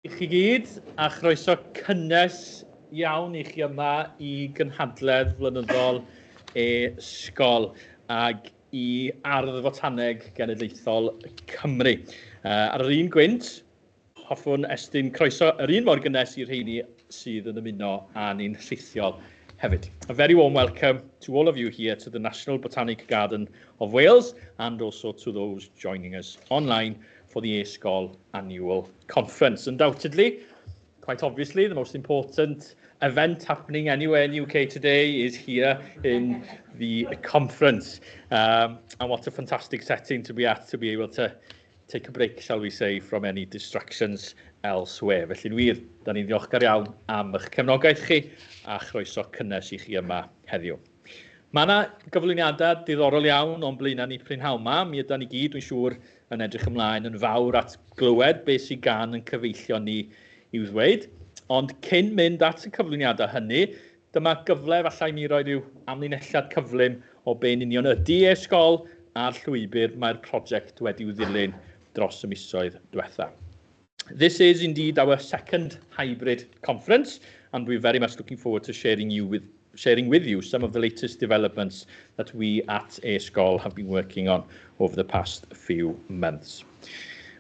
I chi gyd, a chroeso cynnes iawn I chi yma I gynhadledd flynyddol e-sgol ag I ardd fotaneg genedlaethol Cymru. Ar yr un gwynt, hoffwn estyn croeso yr un mor gynnes i'r rheini sydd yn ymuno â ni'n rhithiol hefyd. A very warm welcome to all of you here to the National Botanic Garden of Wales and also to those joining us online for the e-sgol annual conference. Undoubtedly, quite obviously, the most important event happening anywhere in the UK today is here in the conference. And what a fantastic setting to be at, to be able to take a break, shall we say, from any distractions elsewhere. Felly'n wir, da ni'n ddiolchgar iawn am eich cefnogaeth chi a chroeso cynnes I chi yma heddiw. Mae yna gyflwyniadau diddorol iawn o'n blaenau ni prynhawn yma. Mi yda ni gyd, dwi'n siŵr, yn edrych ymlaen yn fawr at glywed beth sydd gan yn cyfeillio ni i'w ddweud. Ond cyn mynd at y cyflwyniadau hynny, dyma gyfle falle mi roed i'w amlinelliad cyflym o be'n union ydy e-sgol a'r llwybr mae'r prosiect wedi'w ddilyn dros y misoedd diwetha. This is indeed our second hybrid conference, and we're very much looking forward to sharing with you some of the latest developments that we at e-sgol have been working on over the past few months.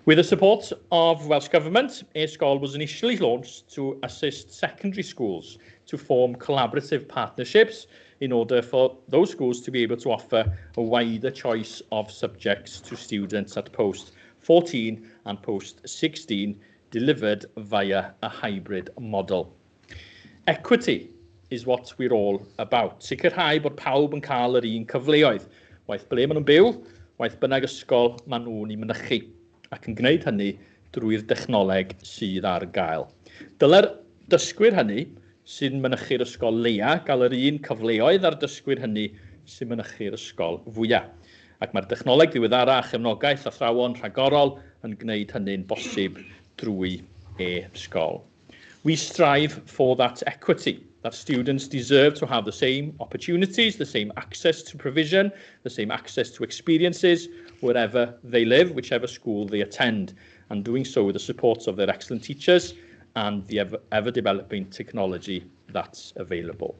With the support of Welsh Government, e-sgol was initially launched to assist secondary schools to form collaborative partnerships in order for those schools to be able to offer a wider choice of subjects to students at post 14 and post 16 delivered via a hybrid model. Equity is what we're all about. Sicrhau bod pawb yn cael yr un cyfleoedd, waith ble maen nhw'n byw, waith bynnag ysgol maen nhw'n ei mynychu, ac yn gwneud hynny drwy'r dechnoleg sydd ar gael. Dyle'r dysgwyr hynny sy'n mynychu'r ysgol leia gael yr un cyfleoedd ar dysgwyr hynny sy'n mynychu'r ysgol fwyaf. Ac mae'r dechnoleg ddiweddara a chefnogaeth athrawon rhagorol yn gwneud hynny'n bosib drwy e-sgol. We strive for that equity, that students deserve to have the same opportunities, the same access to provision, the same access to experiences wherever they live, whichever school they attend, and doing so with the support of their excellent teachers and the ever-developing technology that's available.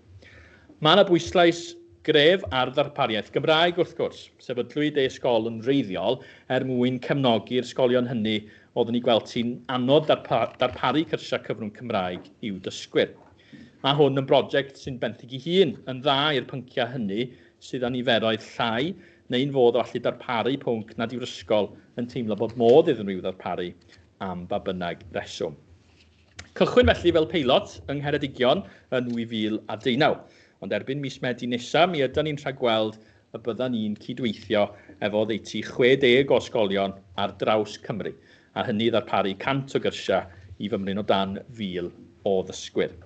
Mae yna bwyslais gref ar ddarpariaeth Gymraeg wrth gwrs, sefydlwyd e-sgol yn wreiddiol mwyn cefnogi'r ysgolion hynny oeddwn ni gweld sy'n anodd darparu cyrsiau cyfrwng Cymraeg i'w dysgwyr. Mae hwn yn brosiect sy'n benthyg ei hun yn dda i'r pynciau hynny sydd â niferoedd llai neu'n fod o allu darparu pwnc nad yw'r ysgol yn teimlo bod modd iddyn nhw ddarparu am ba bynnag reswm. Cychwyn felly fel peilot yng Ngheredigion yn 2019, ond erbyn mis Medi nesaf mi ydyn ni'n rhagweld y byddan ni'n cydweithio efo ddeutu 60 o ysgolion ar draws Cymru, a hynny ddarparu 100 o gyrsiau I fymryn o dan 1,000 o ddysgwyr.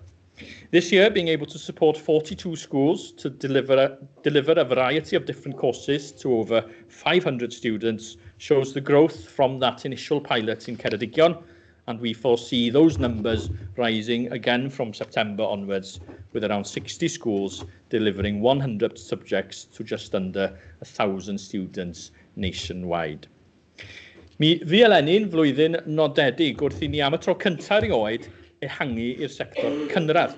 This year, being able to support 42 schools to deliver a variety of different courses to over 500 students shows the growth from that initial pilot in Ceredigion, and we foresee those numbers rising again from September onwards, with around 60 schools delivering 100 subjects to just under 1,000 students nationwide. Mi fu eleni'n flwyddyn nodedig wrth I ni am y tro cyntaf erioed ehangu i'r sector cynradd,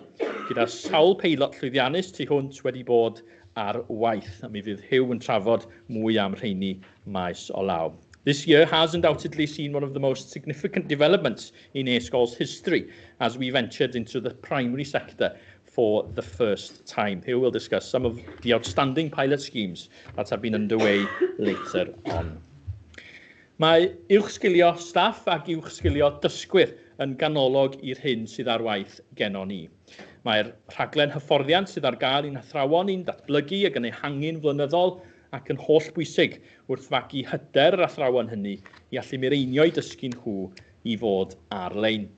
gyda'r sawl peilot llwyddiannus tu hwnt wedi bod ar waith, a mi fydd Huw yn trafod mwy am rheini maes o law. This year has undoubtedly seen one of the most significant developments in e-sgol's history as we ventured into the primary sector for the first time. Huw will discuss some of the outstanding pilot schemes that have been underway later on. Mae uwchsgilio staff ac uwchsgilio dysgwyr yn ganolog i'r hyn sydd ar waith gennon ni. Mae'r rhaglen hyfforddiant sydd ar gael i'n athrawon ni'n datblygu ac yn ehangu'n flynyddol ac yn holl bwysig wrth fagu hyder yr athrawon hynny I allu mireinio'u dysgu'n nhw I fod ar-lein.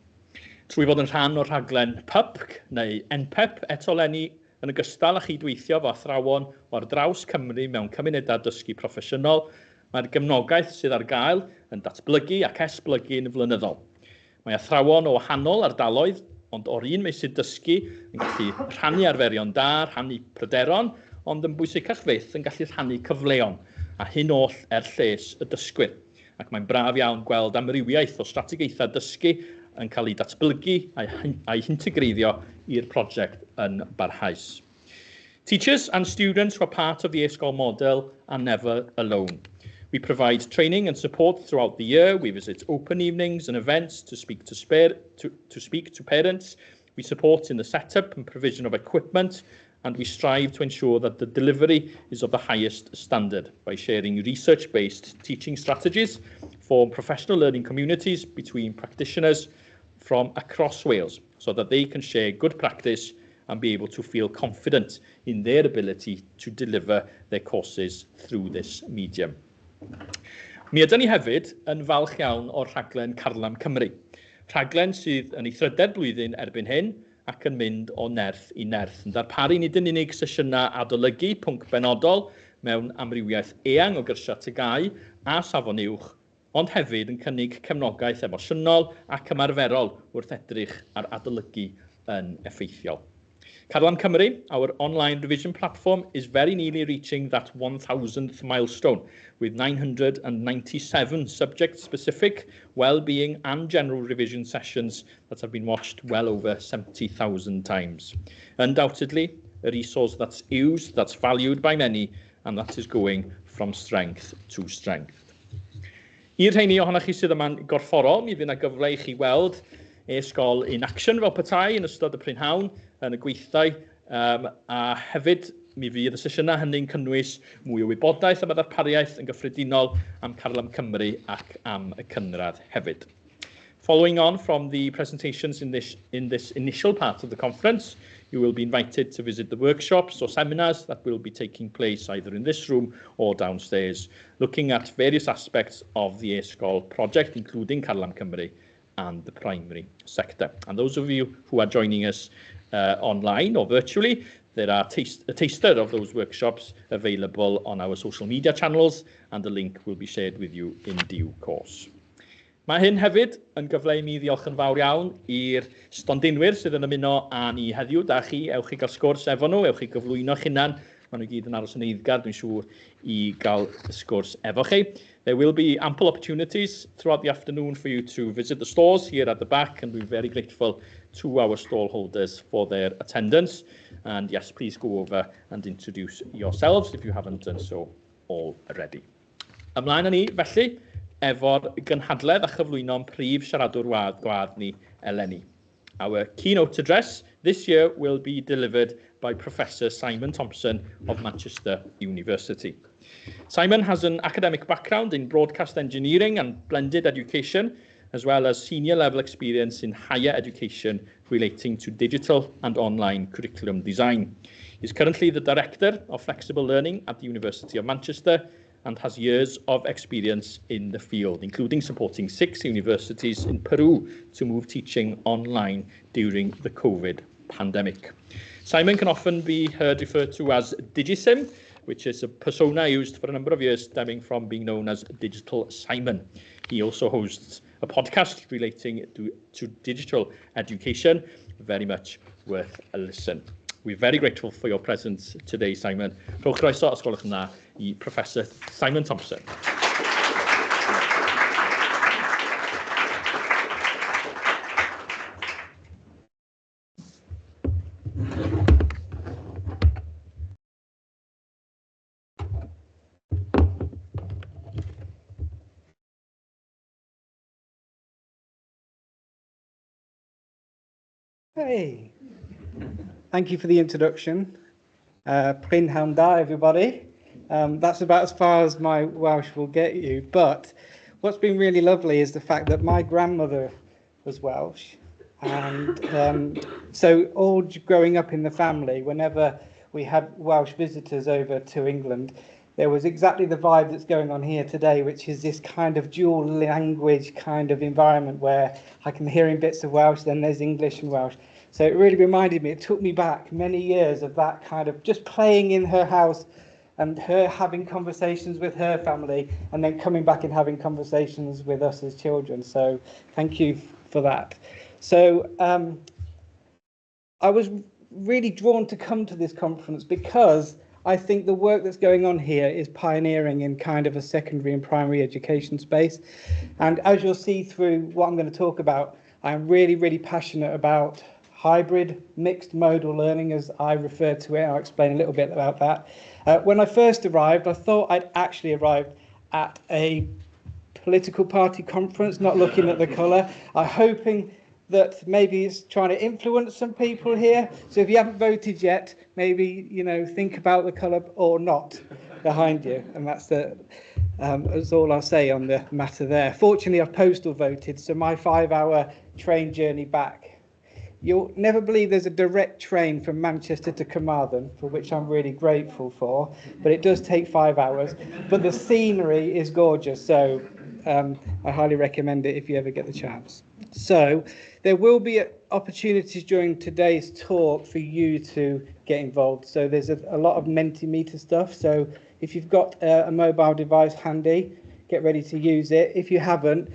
Trwy fod yn rhan o'r rhaglen PUP neu NPEP etoleni yn ogystal â chydweithio fo athrawon o'r draws Cymru mewn cymunedau dysgu proffesiynol, mae'r gefnogaeth sydd ar gael yn datblygu ac esblygu'n flynyddol. Mae athrawon o wahanol ardaloedd, ond o'r un meysydd dysgu yn gallu rhannu arferion da, rhannu pryderon, ond yn bwysicach fyth yn gallu rhannu cyfleon, a hyn oll lles y dysgwyr. Ac mae'n braf iawn gweld amrywiaeth o strategaethau dysgu yn cael ei datblygu a'i integreiddio i'r prosiect yn barhaus. Teachers and students who are part of the e-sgol model are never alone. We provide training and support throughout the year. We visit open evenings and events to speak to parents. We support in the setup and provision of equipment, and we strive to ensure that the delivery is of the highest standard by sharing research-based teaching strategies for professional learning communities between practitioners from across Wales, so that they can share good practice and be able to feel confident in their ability to deliver their courses through this medium. Mi ydyn ni hefyd yn falch iawn o'r rhaglen Carlam Cymru. Rhaglen sydd yn ei thrydded blwyddyn erbyn hyn ac yn mynd o nerth i nerth. Yn darparu nid yn unig sesiynau adolygu pwnc benodol mewn amrywiaeth eang o gyrsiau tygau a safon uwch, ond hefyd yn cynnig cefnogaeth emosiynol ac ymarferol wrth edrych ar adolygu yn effeithiol. Carlam Cymru, our online revision platform, is very nearly reaching that 1,000th milestone, with 997 subject-specific, well-being and general revision sessions that have been watched well over 70,000 times. Undoubtedly, a resource that's used, that's valued by many, and that is going from strength to strength. I'r rheini ohonoch chi sydd yma'n gorfforol, mi fydd yna gyfle i chi weld e-sgol in action fel petai yn ystod y prynhawn yn y gweithdai, a hefyd mi fydd y sesiynau hynny'n cynnwys mwy o wybodaeth am y ddarpariaeth yn gyffredinol am Carlam Cymru ac am y Cynradd hefyd. Following on from the presentations in this initial part of the conference, you will be invited to visit the workshops or seminars that will be taking place either in this room or downstairs, looking at various aspects of the e-sgol project, including Carlam Cymru and the primary sector. And those of you who are joining us online or virtually, there are a taster of those workshops available on our social media channels, and the link will be shared with you in due course. Mae hyn hefyd yn gyfle i mi ddiolch yn fawr iawn i'r stondinwyr sydd yn ymuno â ni heddiw. Da chi, ewch i gael sgwrs efo nhw, ewch i gyflwyno'ch hunan. Maen nhw gyd yn aros yn eiddgar, dwi'n siŵr, i gael sgwrs efo chi. There will be ample opportunities throughout the afternoon for you to visit the stores here at the back, and we're very grateful to our stall holders for their attendance. And yes, please go over and introduce yourselves if you haven't done so already. Ymlaen â ni, felly, efo'r gynhadledd a chyflwyno'n prif siaradwr Gwadd ni eleni. Our keynote address this year will be delivered by Professor Simon Thomson of Manchester University. Simon has an academic background in broadcast engineering and blended education, as well as senior level experience in higher education relating to digital and online curriculum design. He is currently the Director of Flexible Learning at the University of Manchester and has years of experience in the field, including supporting 6 universities in Peru to move teaching online during the COVID pandemic. Simon can often be heard referred to as Digisim, which is a persona used for a number of years, stemming from being known as Digital Simon. He also hosts a podcast relating to digital education, very much worth a listen. We're very grateful for your presence today, Simon. Croeso, os gwelwch yn dda, i Professor Simon Thomson. Hey, thank you for the introduction. Prynhawn da, everybody. That's about as far as my Welsh will get you. But what's been really lovely is the fact that my grandmother was Welsh. And so all growing up in the family, whenever we had Welsh visitors over to England, there was exactly the vibe that's going on here today, which is this kind of dual language kind of environment where I can hear in bits of Welsh, then there's English and Welsh. So it really reminded me, it took me back many years of that kind of just playing in her house and her having conversations with her family and then coming back and having conversations with us as children. So thank you for that. So I was really drawn to come to this conference because I think the work that's going on here is pioneering in kind of a secondary and primary education space. And as you'll see through what I'm going to talk about, I'm really, really passionate about hybrid mixed modal learning, as I refer to it. I'll explain a little bit about that. When I first arrived, I thought I'd actually arrived at a political party conference, not looking at the colour. I'm hoping that maybe it's trying to influence some people here. So if you haven't voted yet, maybe, think about the colour or not behind you. And that's all I'll say on the matter there. Fortunately, I've postal voted, so my 5-hour train journey back. You'll never believe there's a direct train from Manchester to Carmarthen, for which I'm really grateful for, but it does take 5 hours. But the scenery is gorgeous, so I highly recommend it if you ever get the chance. So there will be opportunities during today's talk for you to get involved. So there's a lot of Mentimeter stuff. So if you've got a mobile device handy, get ready to use it. If you haven't,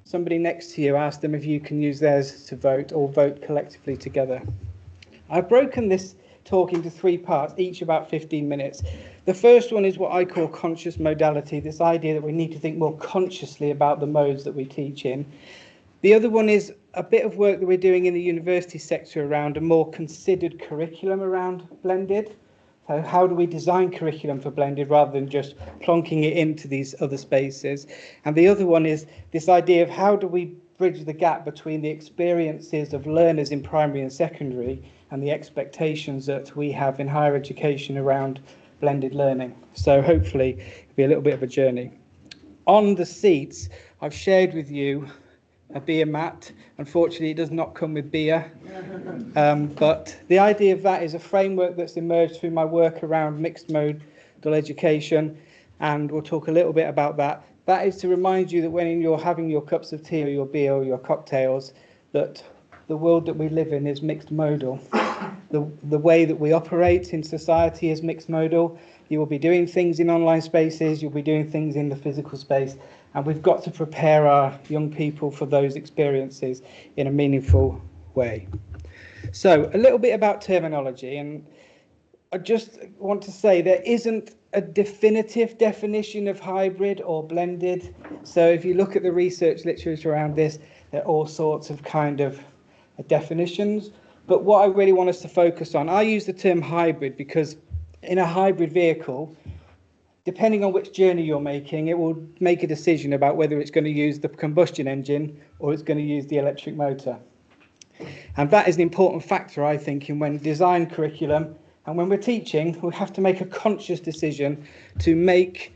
somebody next to you, ask them if you can use theirs to vote or vote collectively together. I've broken this talk into 3 parts, each about 15 minutes. The first one is what I call conscious modality, this idea that we need to think more consciously about the modes that we teach in. The other one is a bit of work that we're doing in the university sector around a more considered curriculum around blended. So how do we design curriculum for blended rather than just plonking it into these other spaces? And the other one is this idea of how do we bridge the gap between the experiences of learners in primary and secondary and the expectations that we have in higher education around blended learning. So hopefully it'll be a little bit of a journey. On the seats, I've shared with you a beer mat. Unfortunately, it does not come with beer. But the idea of that is a framework that's emerged through my work around mixed modal education, and we'll talk a little bit about that. That is to remind you that when you're having your cups of tea or your beer or your cocktails, that the world that we live in is mixed modal. The way that we operate in society is mixed modal. You will be doing things in online spaces, you'll be doing things in the physical space, and we've got to prepare our young people for those experiences in a meaningful way. So a little bit about terminology, and I just want to say there isn't a definitive definition of hybrid or blended. So if you look at the research literature around this, there are all sorts of definitions. But what I really want us to focus on, I use the term hybrid because in a hybrid vehicle, depending on which journey you're making, it will make a decision about whether it's going to use the combustion engine or it's going to use the electric motor. And that is an important factor, I think, in when design curriculum and when we're teaching, we have to make a conscious decision to make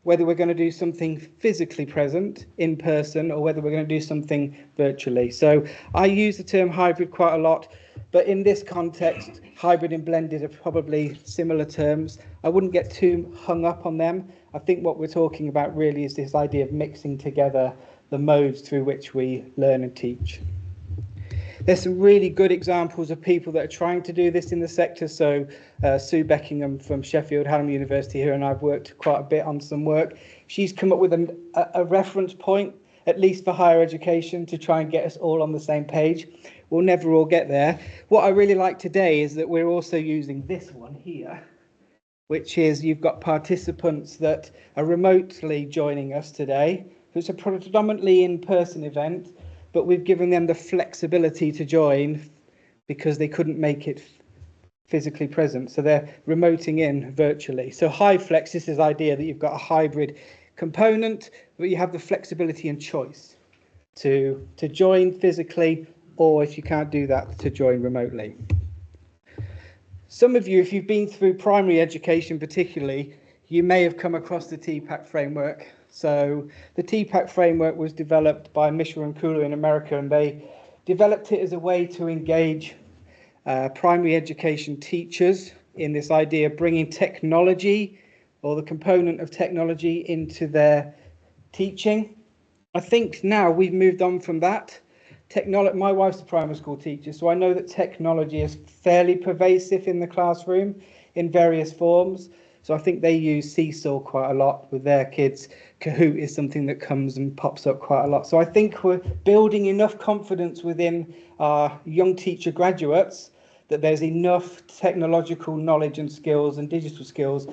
whether we're going to do something physically present in person or whether we're going to do something virtually. So I use the term hybrid quite a lot, but in this context, hybrid and blended are probably similar terms. I wouldn't get too hung up on them. I think what we're talking about really is this idea of mixing together the modes through which we learn and teach. There's some really good examples of people that are trying to do this in the sector. So Sue Beckingham from Sheffield Hallam University here, and I've worked quite a bit on some work. She's come up with a reference point, at least for higher education, to try and get us all on the same page. We'll never all get there. What I really like today is that we're also using this one here, which is you've got participants that are remotely joining us today. It's a predominantly in-person event, but we've given them the flexibility to join because they couldn't make it physically present. So they're remoting in virtually. So high flex, this is the idea that you've got a hybrid component, but you have the flexibility and choice to join physically, or if you can't do that, to join remotely. Some of you, if you've been through primary education particularly, you may have come across the TPAC framework. So the TPAC framework was developed by Mishra and Kulu in America, and they developed it as a way to engage primary education teachers in this idea of bringing technology or the component of technology into their teaching. I think now we've moved on from that. My wife's a primary school teacher, so I know that technology is fairly pervasive in the classroom in various forms. So I think they use Seesaw quite a lot with their kids. Kahoot is something that comes and pops up quite a lot. So I think we're building enough confidence within our young teacher graduates that there's enough technological knowledge and skills and digital skills.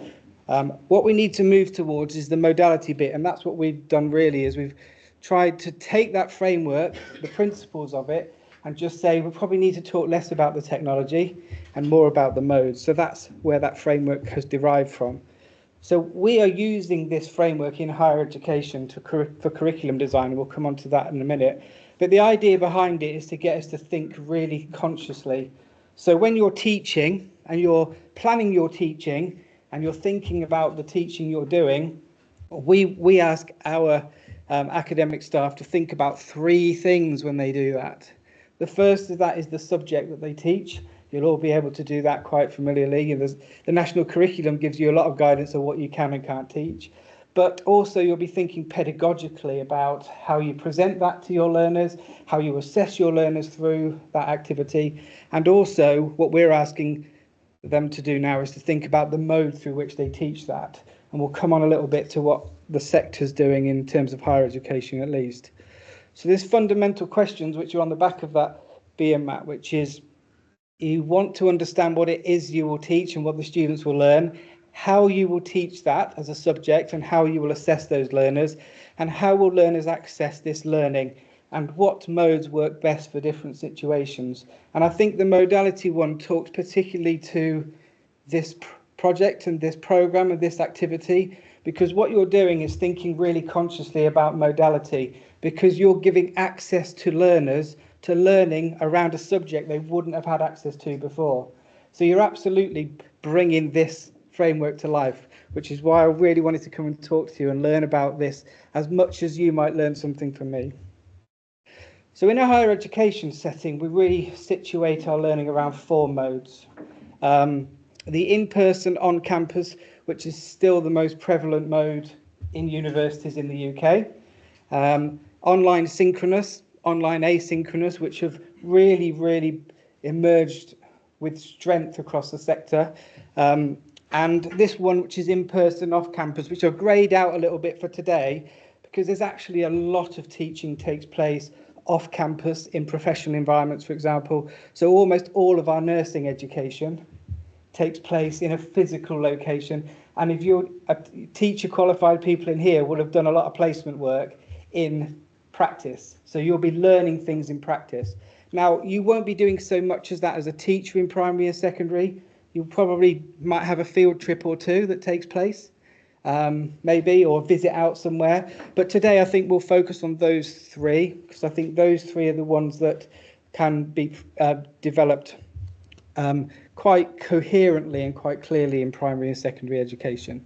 What we need to move towards is the modality bit, and that's what we've done really, is we've tried to take that framework, the principles of it, and just say we probably need to talk less about the technology and more about the modes. So that's where that framework has derived from. So we are using this framework in higher education for curriculum design. We'll come on to that in a minute. But the idea behind it is to get us to think really consciously. So when you're teaching and you're planning your teaching and you're thinking about the teaching you're doing, we ask our academic staff to think about 3 things when they do that. The first of that is the subject that they teach. You'll all be able to do that quite familiarly. The national curriculum gives you a lot of guidance on what you can and can't teach. But also you'll be thinking pedagogically about how you present that to your learners, how you assess your learners through that activity. And also what we're asking them to do now is to think about the mode through which they teach that. And we'll come on a little bit to what the sector's doing in terms of higher education at least. So there's fundamental questions which are on the back of that BM mat, which is you want to understand what it is you will teach and what the students will learn, how you will teach that as a subject and how you will assess those learners, and how will learners access this learning and what modes work best for different situations. And I think the modality one talks particularly to this project and this program and this activity, because what you're doing is thinking really consciously about modality, because you're giving access to learners to learning around a subject they wouldn't have had access to before. So you're absolutely bringing this framework to life, which is why I really wanted to come and talk to you and learn about this as much as you might learn something from me. So in a higher education setting, we really situate our learning around 4 modes. The in-person on campus, which is still the most prevalent mode in universities in the UK. Online synchronous, online asynchronous, which have really emerged with strength across the sector. And this one, which is in-person off campus, which I've greyed out a little bit for today, because there's actually a lot of teaching takes place off campus in professional environments, for example. So almost all of our nursing education takes place in a physical location. And if you're a teacher qualified people in here will have done a lot of placement work in practice. So you'll be learning things in practice. Now, you won't be doing so much as that as a teacher in primary and secondary. You probably might have a field trip or 2 that takes place, maybe, or visit out somewhere. But today I think we'll focus on those 3, because I think those 3 are the ones that can be developed quite coherently and quite clearly in primary and secondary education.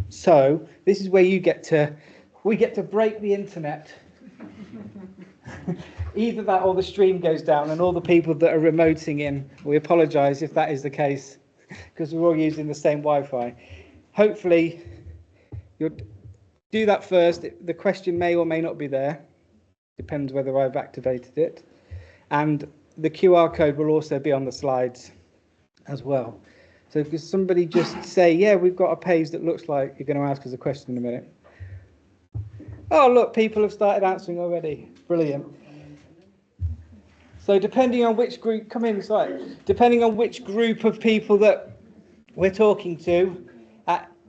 So this is where we get to break the internet. Either that or the stream goes down and all the people that are remoting in, we apologise if that is the case, because we're all using the same Wi-Fi. Hopefully you'll do that first. The question may or may not be there, depends whether I've activated it, and the QR code will also be on the slides as well. So if somebody just say, yeah, we've got a page that looks like you're going to ask us a question in a minute. Oh, look, people have started answering already. Brilliant. So depending on which group, depending on which group of people that we're talking to,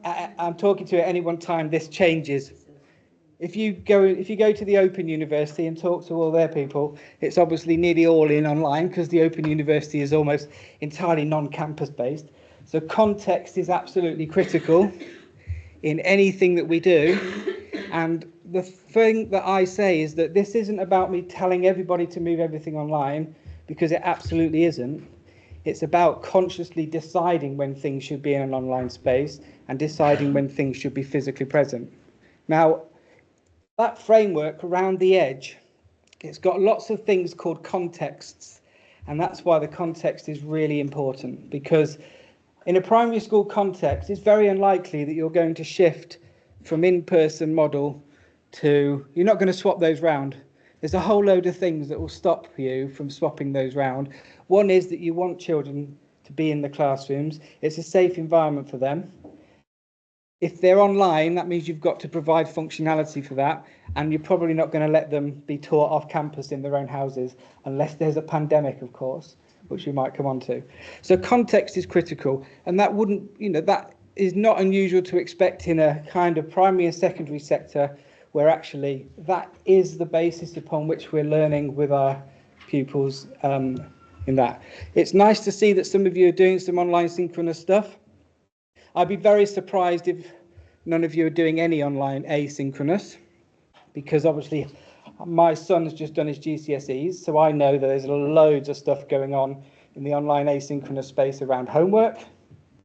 I'm talking to at any one time, this changes. If you go to the Open University and talk to all their people, it's obviously nearly all in online, because the Open University is almost entirely non-campus based. So context is absolutely critical in anything that we do. And the thing that I say is that this isn't about me telling everybody to move everything online, because it absolutely isn't. It's about consciously deciding when things should be in an online space and deciding when things should be physically present. Now, that framework around the edge, it's got lots of things called contexts, and that's why the context is really important, because in a primary school context, it's very unlikely that you're going to shift from in-person model to, you're not going to swap those round. There's a whole load of things that will stop you from swapping those round. One is that you want children to be in the classrooms. It's a safe environment for them. If they're online, that means you've got to provide functionality for that, and you're probably not going to let them be taught off campus in their own houses, unless there's a pandemic, of course, which we might come on to. So context is critical, and that wouldn't, that is not unusual to expect in a kind of primary and secondary sector where actually that is the basis upon which we're learning with our pupils in that. It's nice to see that some of you are doing some online synchronous stuff. I'd be very surprised if none of you are doing any online asynchronous, because obviously my son's just done his GCSEs, so I know that there's loads of stuff going on in the online asynchronous space around homework.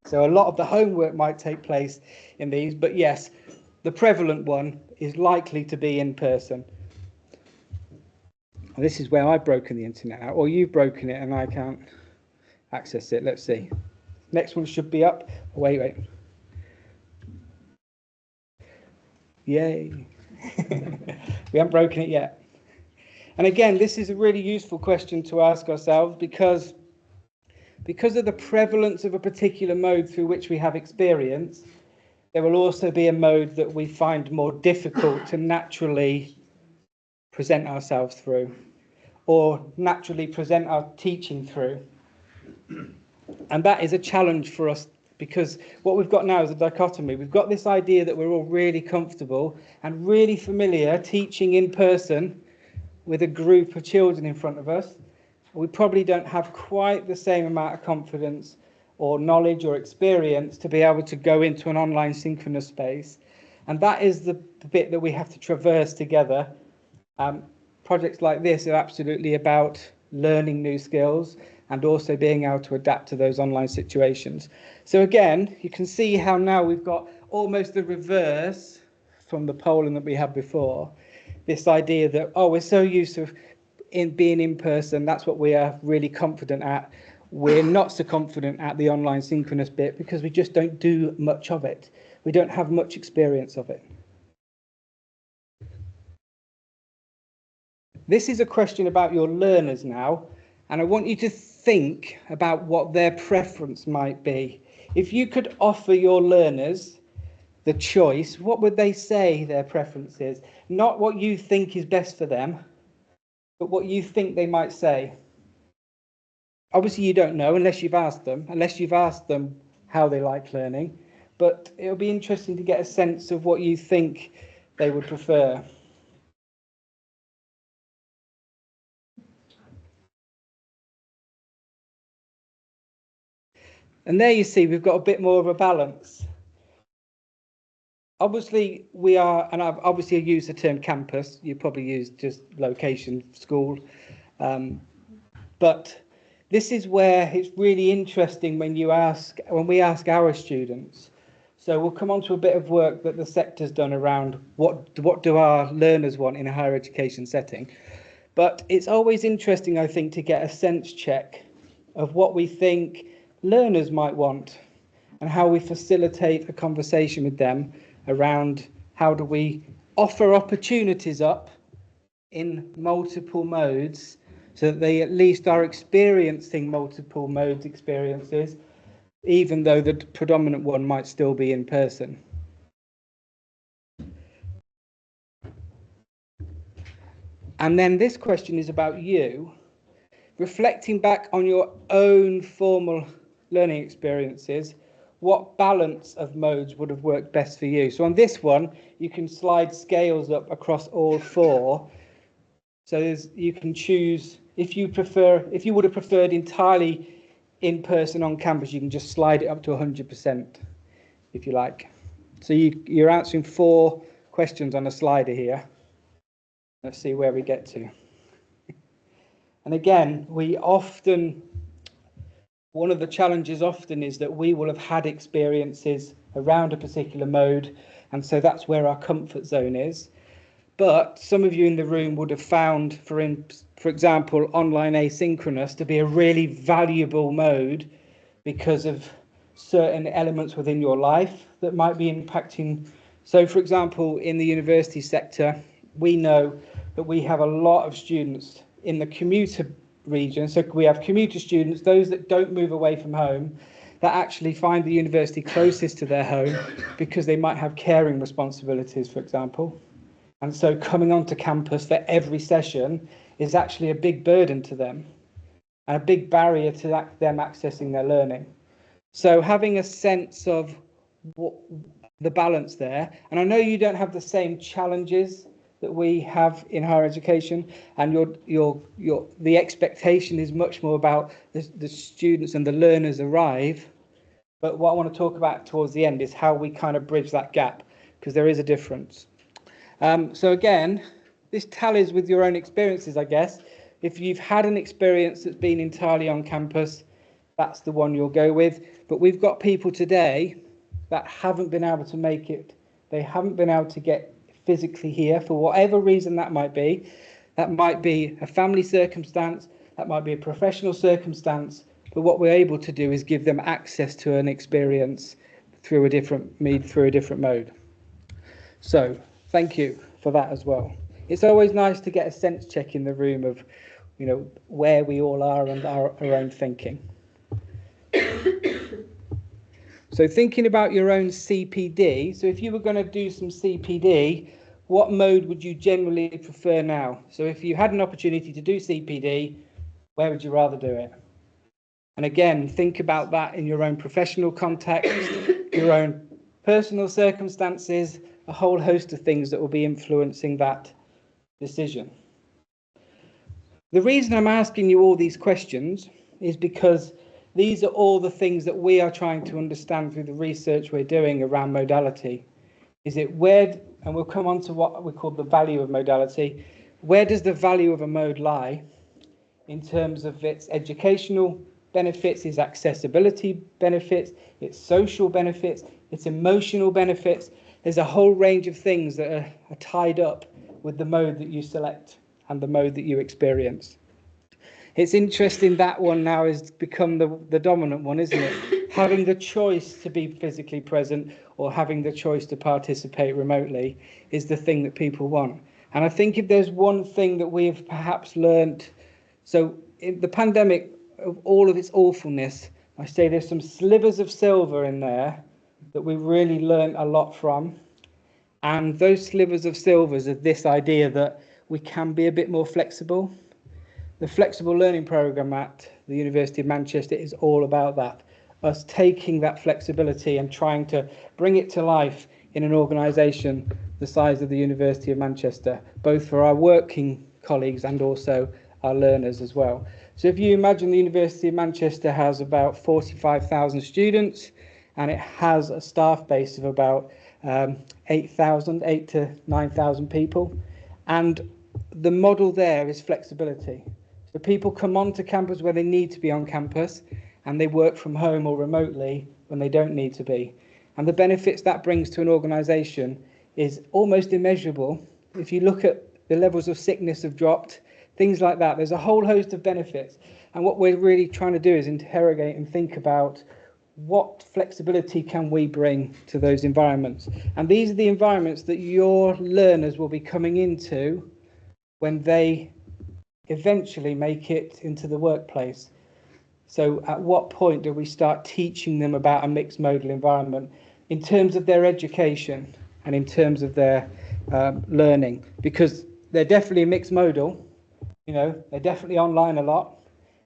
So a lot of the homework might take place in these, but yes, the prevalent one is likely to be in person. And this is where I've broken the internet out, or you've broken it and I can't access it. Let's see. Next one should be up. Oh, wait. Yay. We haven't broken it yet. And again, this is a really useful question to ask ourselves because of the prevalence of a particular mode through which we have experience, there will also be a mode that we find more difficult to naturally present ourselves through, or naturally present our teaching through. And that is a challenge for us, because what we've got now is a dichotomy. We've got this idea that we're all really comfortable and really familiar teaching in person with a group of children in front of us. We probably don't have quite the same amount of confidence or knowledge or experience to be able to go into an online synchronous space. And that is the bit that we have to traverse together. Projects like this are absolutely about learning new skills and also being able to adapt to those online situations. So again, you can see how now we've got almost the reverse from the polling that we had before. This idea that, oh, we're so used to being in person, that's what we are really confident at. We're not so confident at the online synchronous bit because we just don't do much of it. We don't have much experience of it. This is a question about your learners now, and I want you to think about what their preference might be. If you could offer your learners the choice, what would they say their preference is? Not what you think is best for them, but what you think they might say. Obviously, you don't know unless you've asked them how they like learning, but it'll be interesting to get a sense of what you think they would prefer. And there you see, we've got a bit more of a balance. Obviously, we are, and I've obviously used the term campus. You probably use just location, school. But this is where it's really interesting when we ask our students. So we'll come on to a bit of work that the sector's done around what do our learners want in a higher education setting. But it's always interesting, I think, to get a sense check of what we think learners might want and how we facilitate a conversation with them around how do we offer opportunities up in multiple modes so that they at least are experiencing multiple modes experiences, even though the predominant one might still be in person. And then this question is about you, reflecting back on your own formal learning experiences. What balance of modes would have worked best for you? So on this one, you can slide scales up across all four. So you can choose, if you would have preferred entirely in person on campus, you can just slide it up to 100%, if you like. So you're answering 4 questions on a slider here. Let's see where we get to. And again, one of the challenges often is that we will have had experiences around a particular mode, and so that's where our comfort zone is. But some of you in the room would have found, for example, online asynchronous to be a really valuable mode because of certain elements within your life that might be impacting. So, for example, in the university sector, we know that we have a lot of students in the commuter region. So we have commuter students, those that don't move away from home, that actually find the university closest to their home because they might have caring responsibilities, for example. And so coming onto campus for every session is actually a big burden to them and a big barrier to them accessing their learning. So having a sense of the balance there. And I know you don't have the same challenges that we have in higher education, and the expectation is much more about the students and the learners arrive. But what I want to talk about towards the end is how we kind of bridge that gap, because there is a difference. So again, this tallies with your own experiences, I guess. If you've had an experience that's been entirely on campus, that's the one you'll go with. But we've got people today that haven't been able to make it. They haven't been able to get physically here for whatever reason that might be. That might be a family circumstance, that might be a professional circumstance, but what we're able to do is give them access to an experience through a different mode. So thank you for that as well. It's always nice to get a sense check in the room of, where we all are and our own thinking. So thinking about your own CPD, so if you were going to do some CPD, what mode would you generally prefer now? So if you had an opportunity to do CPD, where would you rather do it? And again, think about that in your own professional context, your own personal circumstances, a whole host of things that will be influencing that decision. The reason I'm asking you all these questions is because these are all the things that we are trying to understand through the research we're doing around modality. Is it where, and we'll come on to what we call the value of modality, where does the value of a mode lie in terms of its educational benefits, its accessibility benefits, its social benefits, its emotional benefits? There's a whole range of things that are tied up with the mode that you select and the mode that you experience. It's interesting that one now has become the dominant one, isn't it? Having the choice to be physically present or having the choice to participate remotely is the thing that people want. And I think if there's one thing that we have perhaps learned, so in the pandemic, of all of its awfulness, I say there's some slivers of silver in there that we really learned a lot from. And those slivers of silvers are this idea that we can be a bit more flexible. The flexible learning programme at the University of Manchester is all about that, us taking that flexibility and trying to bring it to life in an organisation the size of the University of Manchester, both for our working colleagues and also our learners as well. So if you imagine the University of Manchester has about 45,000 students, and it has a staff base of about 8 to 9,000 people, and the model there is flexibility. So people come onto campus where they need to be on campus, and they work from home or remotely when they don't need to be. And the benefits that brings to an organisation is almost immeasurable. If you look at the levels of sickness have dropped, things like that, there's a whole host of benefits. And what we're really trying to do is interrogate and think about what flexibility can we bring to those environments. And these are the environments that your learners will be coming into when they eventually make it into the workplace. So at what point do we start teaching them about a mixed modal environment in terms of their education and in terms of their learning? Because they're definitely mixed modal, they're definitely online a lot,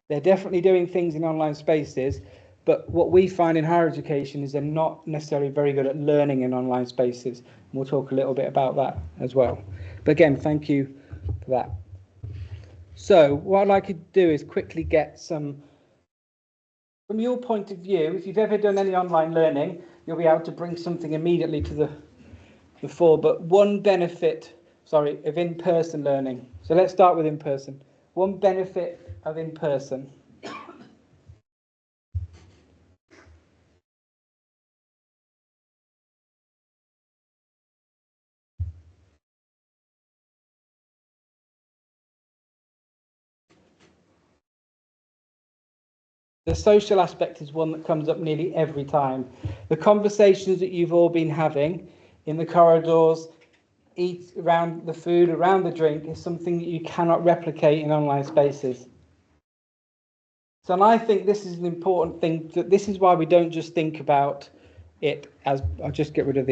they're definitely doing things in online spaces, but what we find in higher education is they're not necessarily very good at learning in online spaces. And we'll talk a little bit about that as well. But again, thank you for that. So what I'd like to do is quickly get some, from your point of view, if you've ever done any online learning, you'll be able to bring something immediately to the fore. But one benefit, of in-person learning. So let's start with in-person. One benefit of in-person. The social aspect is one that comes up nearly every time. The conversations that you've all been having in the corridors, eat around the food, around the drink, is something that you cannot replicate in online spaces. So and I think this is an important thing. This is why we don't just think about it as, I'll just get rid of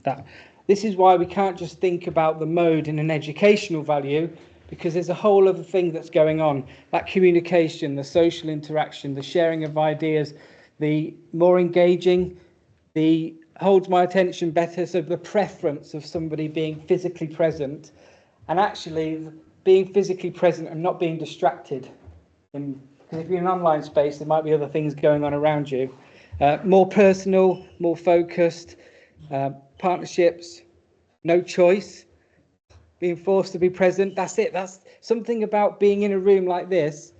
that. This is why we can't just think about the mode in an educational value, because there's a whole other thing that's going on. That communication, the social interaction, the sharing of ideas, the more engaging, the holds my attention better. So the preference of somebody being physically present, and actually being physically present and not being distracted. Because if you're in an online space, there might be other things going on around you. More personal, more focused, partnerships, no choice, being forced to be present. That's it. That's something about being in a room like this.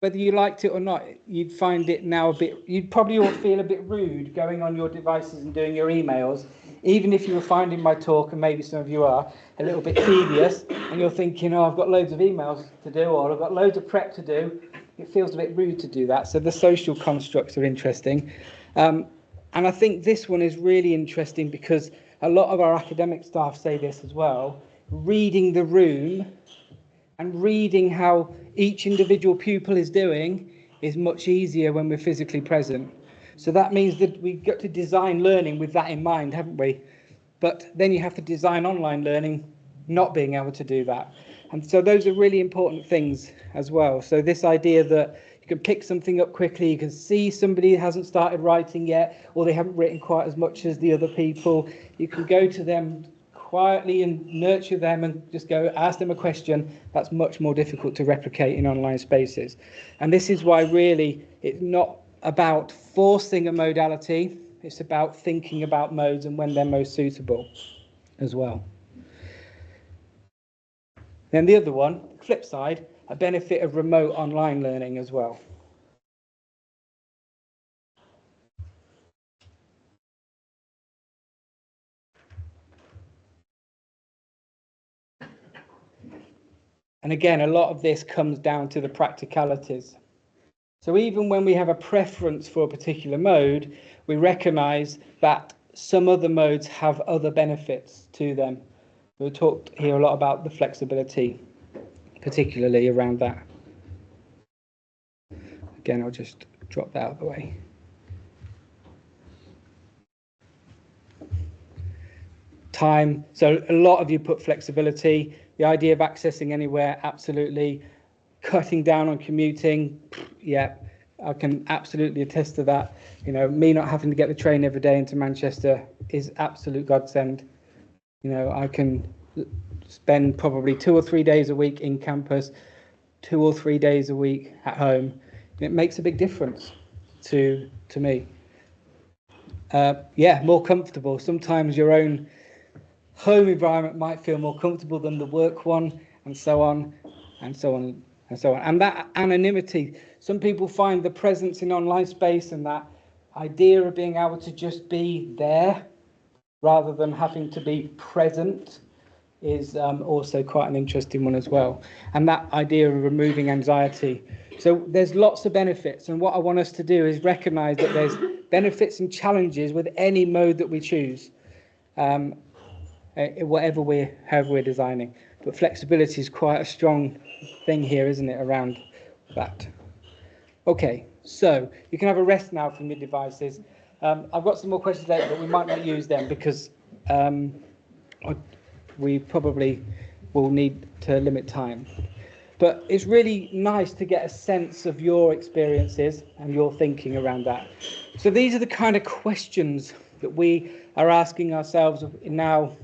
Whether you liked it or not, you'd find it now a bit, you'd probably all feel a bit rude going on your devices and doing your emails, even if you were finding my talk, and maybe some of you are, a little bit tedious, and you're thinking, oh, I've got loads of emails to do, or I've got loads of prep to do. It feels a bit rude to do that. So the social constructs are interesting. And I think this one is really interesting because a lot of our academic staff say this as well. Reading the room and reading how each individual pupil is doing is much easier when we're physically present. So that means that we've got to design learning with that in mind, haven't we? But then you have to design online learning not being able to do that. And so those are really important things as well. So this idea that you can pick something up quickly, you can see somebody hasn't started writing yet, or they haven't written quite as much as the other people. You can go to them quietly and nurture them and just go ask them a question. That's much more difficult to replicate in online spaces. And this is why really it's not about forcing a modality, it's about thinking about modes and when they're most suitable as well. Then the other one, flip side, a benefit of remote online learning as well. And again, a lot of this comes down to the practicalities. So even when we have a preference for a particular mode, we recognise that some other modes have other benefits to them. We've talked here a lot about the flexibility, particularly around that. Again, I'll just drop that out of the way. Time. So a lot of you put flexibility. The idea of accessing anywhere, absolutely. Cutting down on commuting, yeah, I can absolutely attest to that. You know, me not having to get the train every day into Manchester is absolute godsend. You know, I can spend probably 2 or 3 days a week in campus, 2 or 3 days a week at home. It makes a big difference to me. Yeah, more comfortable. Sometimes your own home environment might feel more comfortable than the work one, and so on, and so on, and so on. And that anonymity, some people find the presence in online space and that idea of being able to just be there rather than having to be present is also quite an interesting one as well. And that idea of removing anxiety. So there's lots of benefits, and what I want us to do is recognise that there's benefits and challenges with any mode that we choose. However we're designing, but flexibility is quite a strong thing here, isn't it, around that? Okay, so you can have a rest now from your devices. I've got some more questions later, but we might not use them because we probably will need to limit time. But it's really nice to get a sense of your experiences and your thinking around that. So these are the kind of questions that we are asking ourselves now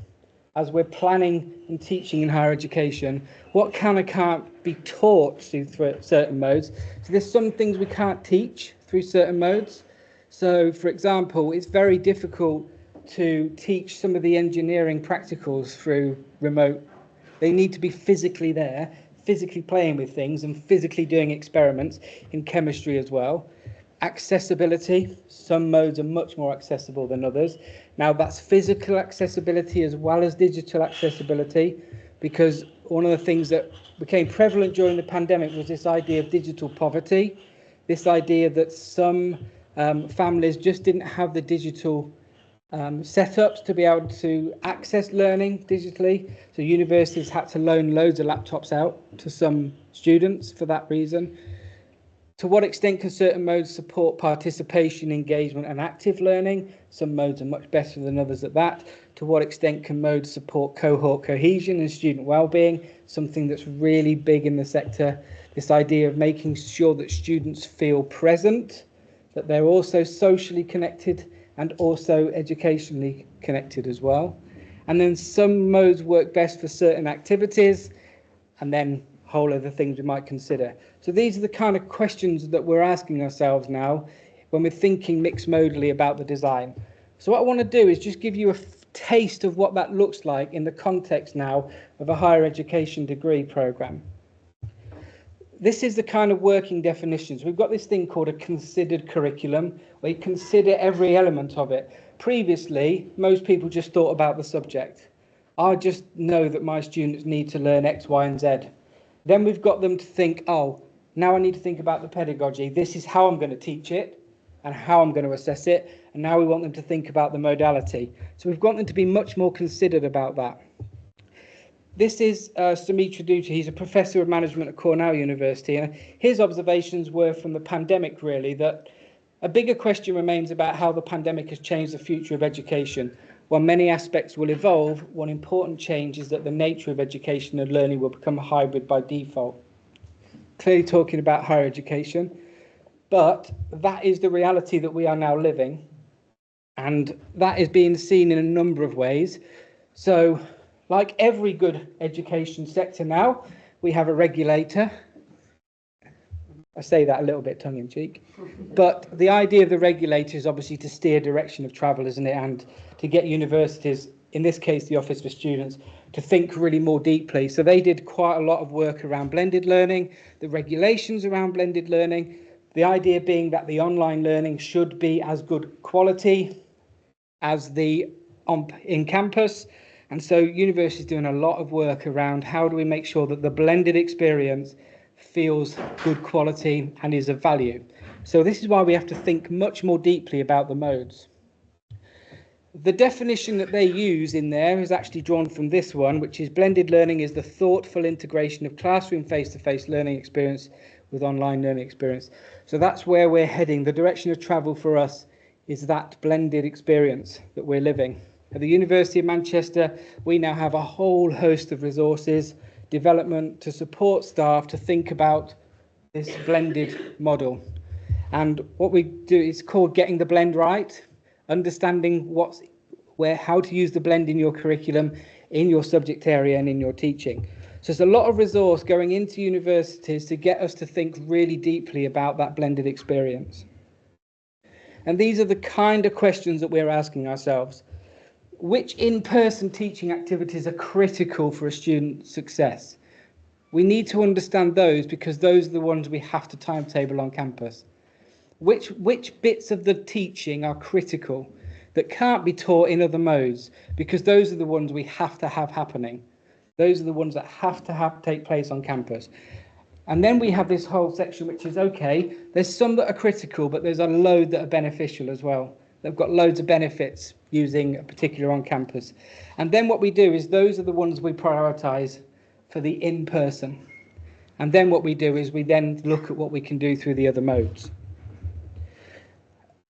as we're planning and teaching in higher education. What can and can't be taught through certain modes? So there's some things we can't teach through certain modes. So, for example, it's very difficult to teach some of the engineering practicals through remote. They need to be physically there, physically playing with things and physically doing experiments, in chemistry as well. Accessibility, some modes are much more accessible than others. Now that's physical accessibility as well as digital accessibility, because one of the things that became prevalent during the pandemic was this idea of digital poverty, this idea that some families just didn't have the digital setups to be able to access learning digitally. So universities had to loan loads of laptops out to some students for that reason. To what extent can certain modes support participation, engagement and active learning? Some modes are much better than others at that. To what extent can modes support cohort cohesion and student well-being? Something that's really big in the sector. This idea of making sure that students feel present, that they're also socially connected and also educationally connected as well. And then some modes work best for certain activities, and then whole other things we might consider. So these are the kind of questions that we're asking ourselves now when we're thinking mixed modally about the design. So what I want to do is just give you a taste of what that looks like in the context now of a higher education degree programme. This is the kind of working definitions. We've got this thing called a considered curriculum, where you consider every element of it. Previously, most people just thought about the subject. I just know that my students need to learn X, Y, and Z. Then we've got them to think, oh, now I need to think about the pedagogy. This is how I'm going to teach it and how I'm going to assess it. And now we want them to think about the modality. So we've got them to be much more considered about that. This is Sumitra Dutta. He's a professor of management at Cornell University. And his observations were from the pandemic, really, that a bigger question remains about how the pandemic has changed the future of education. While many aspects will evolve, one important change is that the nature of education and learning will become a hybrid by default. Clearly talking about higher education, but that is the reality that we are now living, and that is being seen in a number of ways. So, like every good education sector now, we have a regulator. I say that a little bit tongue-in-cheek, but the idea of the regulator is obviously to steer direction of travel, isn't it, and to get universities, in this case the Office for Students, to think really more deeply. So they did quite a lot of work around blended learning, the regulations around blended learning, the idea being that the online learning should be as good quality as the in campus. And so universities doing a lot of work around how do we make sure that the blended experience feels good quality and is of value. So this is why we have to think much more deeply about the modes. The definition that they use in there is actually drawn from this one, which is blended learning is the thoughtful integration of classroom face-to-face learning experience with online learning experience. So that's where we're heading. The direction of travel for us is that blended experience that we're living. At the University of Manchester, we now have a whole host of resources, development to support staff to think about this blended model. And what we do is called getting the blend right, understanding how to use the blend in your curriculum, in your subject area and in your teaching. So there's a lot of resource going into universities to get us to think really deeply about that blended experience. And these are the kind of questions that we're asking ourselves. Which in-person teaching activities are critical for a student's success? We need to understand those because those are the ones we have to timetable on campus. Which bits of the teaching are critical that can't be taught in other modes, because those are the ones we have to have happening. Those are the ones that have to take place on campus. And then we have this whole section which is, okay, there's some that are critical, but there's a load that are beneficial as well. They've got loads of benefits using a particular on campus. And then what we do is those are the ones we prioritise for the in-person. And then what we do is we then look at what we can do through the other modes.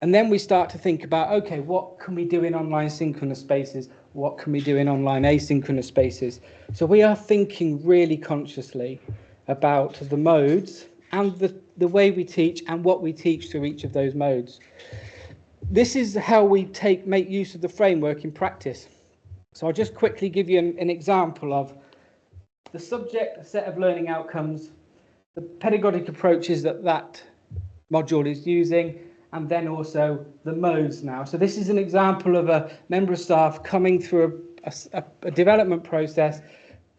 And then we start to think about, okay, what can we do in online synchronous spaces? What can we do in online asynchronous spaces? So we are thinking really consciously about the modes and the way we teach and what we teach through each of those modes. This is how we make use of the framework in practice. So I'll just quickly give you an example of the subject, a set of learning outcomes, the pedagogic approaches that module is using, and then also the modes now. So this is an example of a member of staff coming through a development process,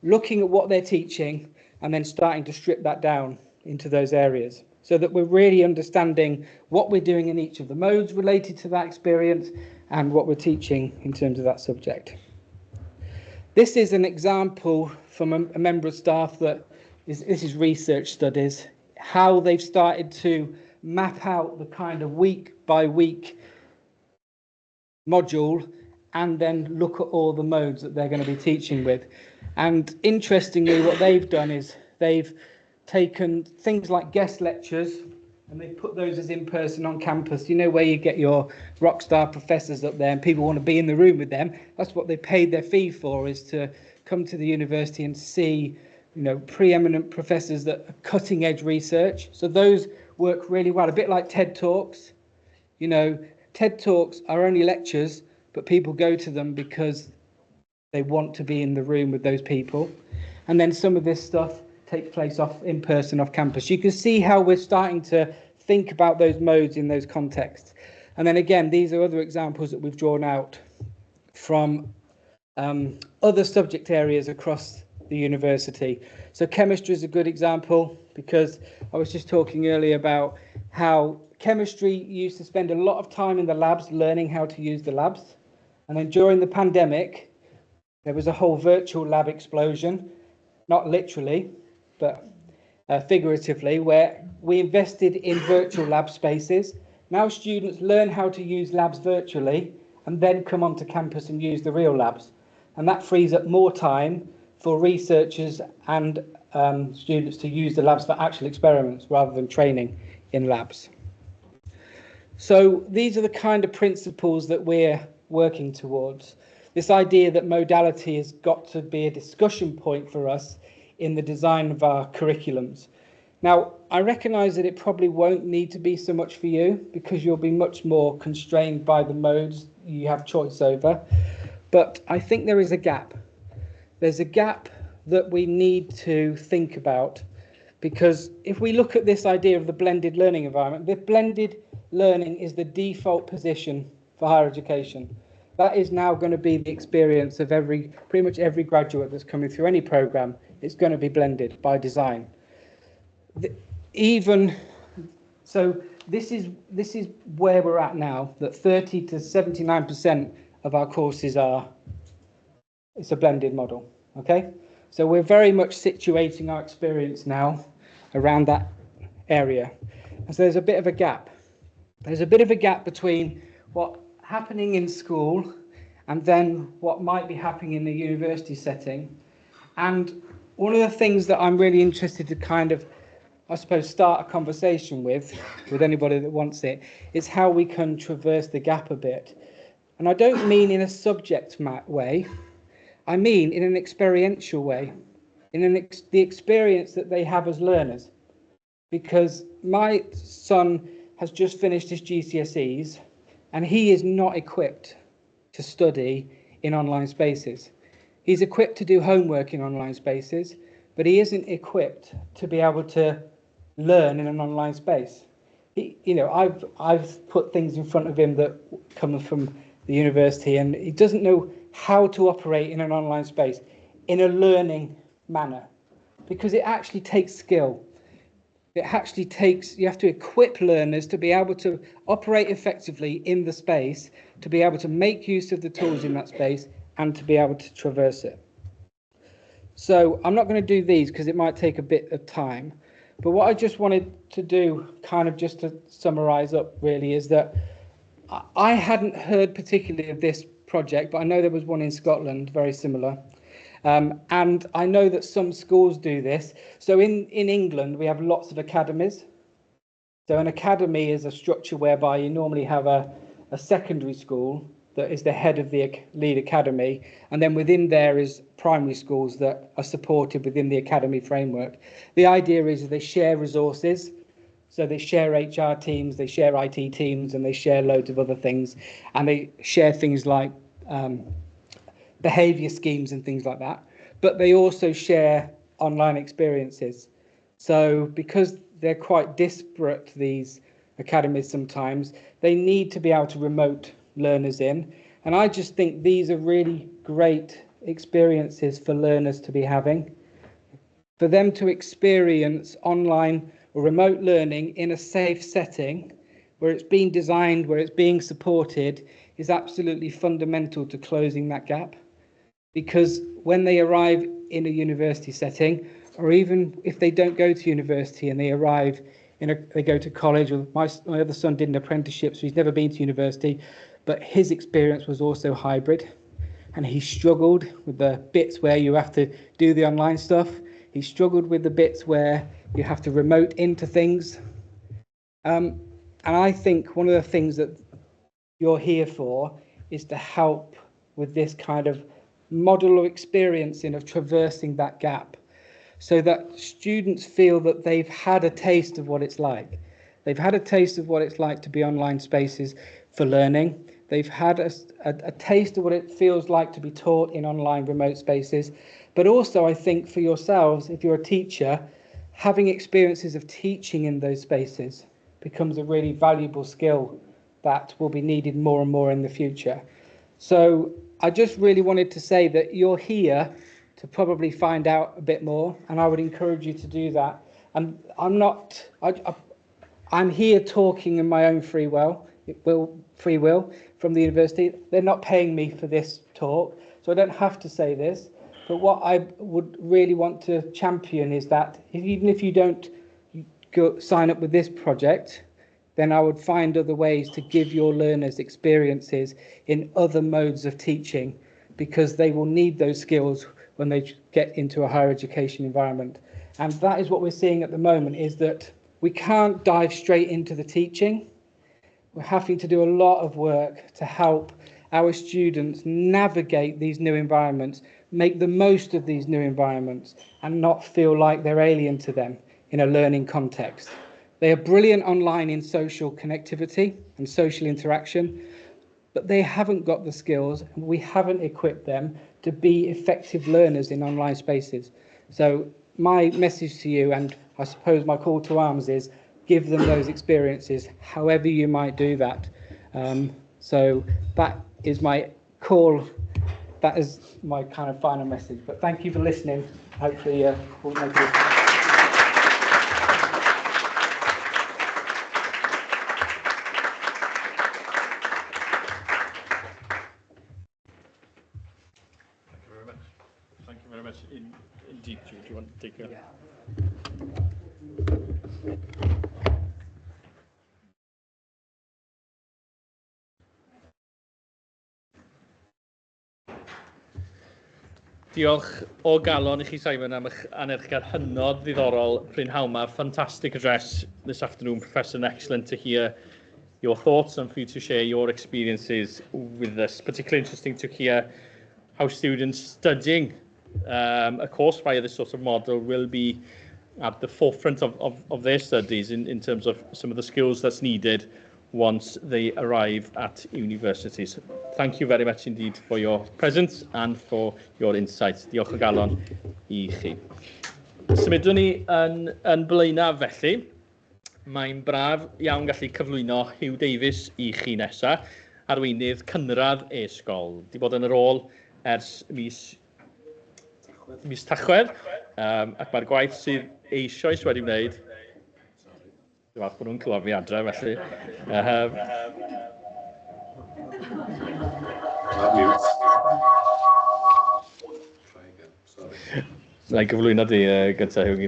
looking at what they're teaching, and then starting to strip that down into those areas, so that we're really understanding what we're doing in each of the modes related to that experience and what we're teaching in terms of that subject. This is an example from a member of staff this is research studies, how they've started to map out the kind of week by week module and then look at all the modes that they're going to be teaching with. And interestingly, what they've done is they've taken things like guest lectures and they've put those as in-person on campus, you know, where you get your rock star professors up there and people want to be in the room with them. That's what they paid their fee for, is to come to the university and see, you know, preeminent professors that are cutting edge research. So those work really well, a bit like TED Talks, you know, TED Talks are only lectures, but people go to them because they want to be in the room with those people. And then some of this stuff takes place in person off campus. You can see how we're starting to think about those modes in those contexts. And then again, these are other examples that we've drawn out from other subject areas across the university. So chemistry is a good example, because I was just talking earlier about how chemistry used to spend a lot of time in the labs learning how to use the labs. And then during the pandemic, there was a whole virtual lab explosion, not literally, but figuratively, where we invested in virtual lab spaces. Now students learn how to use labs virtually and then come onto campus and use the real labs. And that frees up more time for researchers and students to use the labs for actual experiments rather than training in labs. So these are the kind of principles that we're working towards. This idea that modality has got to be a discussion point for us in the design of our curriculums. Now, I recognise that it probably won't need to be so much for you, because you'll be much more constrained by the modes you have choice over. But I think there is a gap. There's a gap that we need to think about, because if we look at this idea of the blended learning environment, the blended learning is the default position for higher education. That is now going to be the experience of pretty much every graduate that's coming through any program. It's going to be blended by design. So this is where we're at now, that 30 to 79% of our courses it's a blended model. Okay, so we're very much situating our experience now around that area. And so there's a bit of a gap. There's a bit of a gap between what's happening in school and then what might be happening in the university setting. And one of the things that I'm really interested to kind of, I suppose, start a conversation with anybody that wants it, is how we can traverse the gap a bit. And I don't mean in a subject way, I mean in an experiential way, in the experience that they have as learners. Because my son has just finished his GCSEs and he is not equipped to study in online spaces. He's equipped to do homework in online spaces, but he isn't equipped to be able to learn in an online space. I've put things in front of him that come from the university, and he doesn't know how to operate in an online space in a learning manner, because it actually takes skill. It actually takes, you have to equip learners to be able to operate effectively in the space, to be able to make use of the tools in that space, and to be able to traverse it. So I'm not going to do these because it might take a bit of time. But what I just wanted to do, kind of just to summarize up really, is that I hadn't heard particularly of this project, but I know there was one in Scotland, very similar. And I know that some schools do this. So in England, we have lots of academies. So an academy is a structure whereby you normally have a secondary school that is the head of the lead academy. And then within there is primary schools that are supported within the academy framework. The idea is they share resources. So they share HR teams, they share IT teams, and they share loads of other things. And they share things like behaviour schemes and things like that. But they also share online experiences. So because they're quite disparate, these academies sometimes, they need to be able to remote learners in. And I just think these are really great experiences for learners to be having. For them to experience online or remote learning in a safe setting where it's being designed, where it's being supported, is absolutely fundamental to closing that gap. Because when they arrive in a university setting, or even if they don't go to university and they arrive they go to college, or my other son did an apprenticeship, so he's never been to university, but his experience was also hybrid, and he struggled with the bits where you have to do the online stuff. He struggled with the bits where you have to remote into things. And I think one of the things that you're here for is to help with this kind of model of experiencing of traversing that gap, so that students feel that they've had a taste of what it's like. They've had a taste of what it's like to be online spaces for learning. They've had a taste of what it feels like to be taught in online remote spaces. But also, I think for yourselves, if you're a teacher, having experiences of teaching in those spaces becomes a really valuable skill that will be needed more and more in the future. So I just really wanted to say that you're here to probably find out a bit more, and I would encourage you to do that. And I'm here talking in my own free will from the university. They're not paying me for this talk, so I don't have to say this. But what I would really want to champion is that even if you don't sign up with this project, then I would find other ways to give your learners experiences in other modes of teaching, because they will need those skills when they get into a higher education environment. And that is what we're seeing at the moment, is that we can't dive straight into the teaching. We're having to do a lot of work to help our students navigate these new environments, make the most of these new environments, and not feel like they're alien to them in a learning context. They are brilliant online in social connectivity and social interaction, but they haven't got the skills, and we haven't equipped them to be effective learners in online spaces. So my message to you, and I suppose my call to arms, is give them those experiences, however you might do that. So that is my call. That is my kind of final message. But thank you for listening. Hopefully we'll make it. Thank you very much. Indeed, do you want to take a... Yeah. Diolch o galon I chi, Simon, am eich anerchiad hynod ddiddorol. Huw Yma, fantastic address this afternoon, Professor, and excellent to hear your thoughts and for you to share your experiences with us. Particularly interesting to hear how students studying a course via this sort of model will be at the forefront of their studies in terms of some of the skills that's needed once they arrive at universities. Thank you very much indeed for your presence and for your insights. Diolch o galon I chi. Symudwn ni yn blaenaf felly. Mae'n braf iawn gallu cyflwyno Huw Davies I chi nesaf, Arweinydd Cynradd e-sgol. Di bod yn yr ôl ers mis Tachwedd, ac mae'r gwaith sydd eisoes wedi wneud. Dwi'n falch bod nhw'n clywed fi adre, felly. Na I gyflwyno di gyntaf, Huw.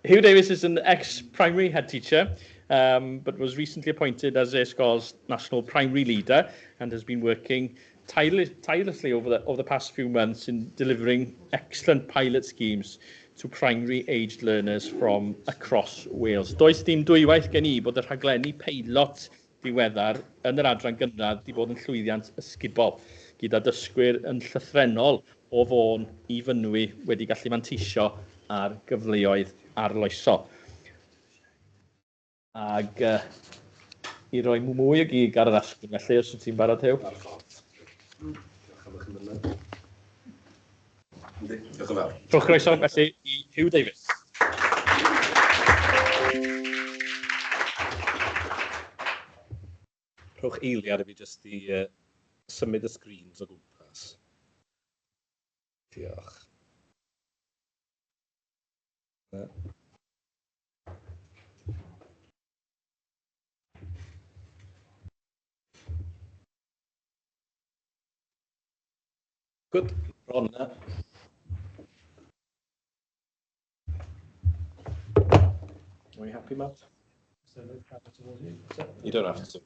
Huw Davies is an ex-primary head teacher, but was recently appointed as e-sgol's national primary leader and has been working tirelessly over the past few months in delivering excellent pilot schemes to primary-aged learners from across Wales. Does dim dwywaith gen I bod y rhaglenni peilot diweddar yn yr adran gynradd wedi bod yn llwyddiant ysgubol, gyda dysgwyr yn llythrenol o Fôn I Fynwy wedi gallu manteisio ar gyfleoedd arloesol. Ag I roi mwy o gig ar yr asgwrn, felly os wyt ti'n barod, Huw? Diolch am eich ymwneud. Diolch yn fawr. Rhowch croeso felly I Huw Davies. Rhowch eiliad I fi jyst I symud y screens o gwmpas. Diolch. Good. Ron na. Are you happy, Matt? You don't have to.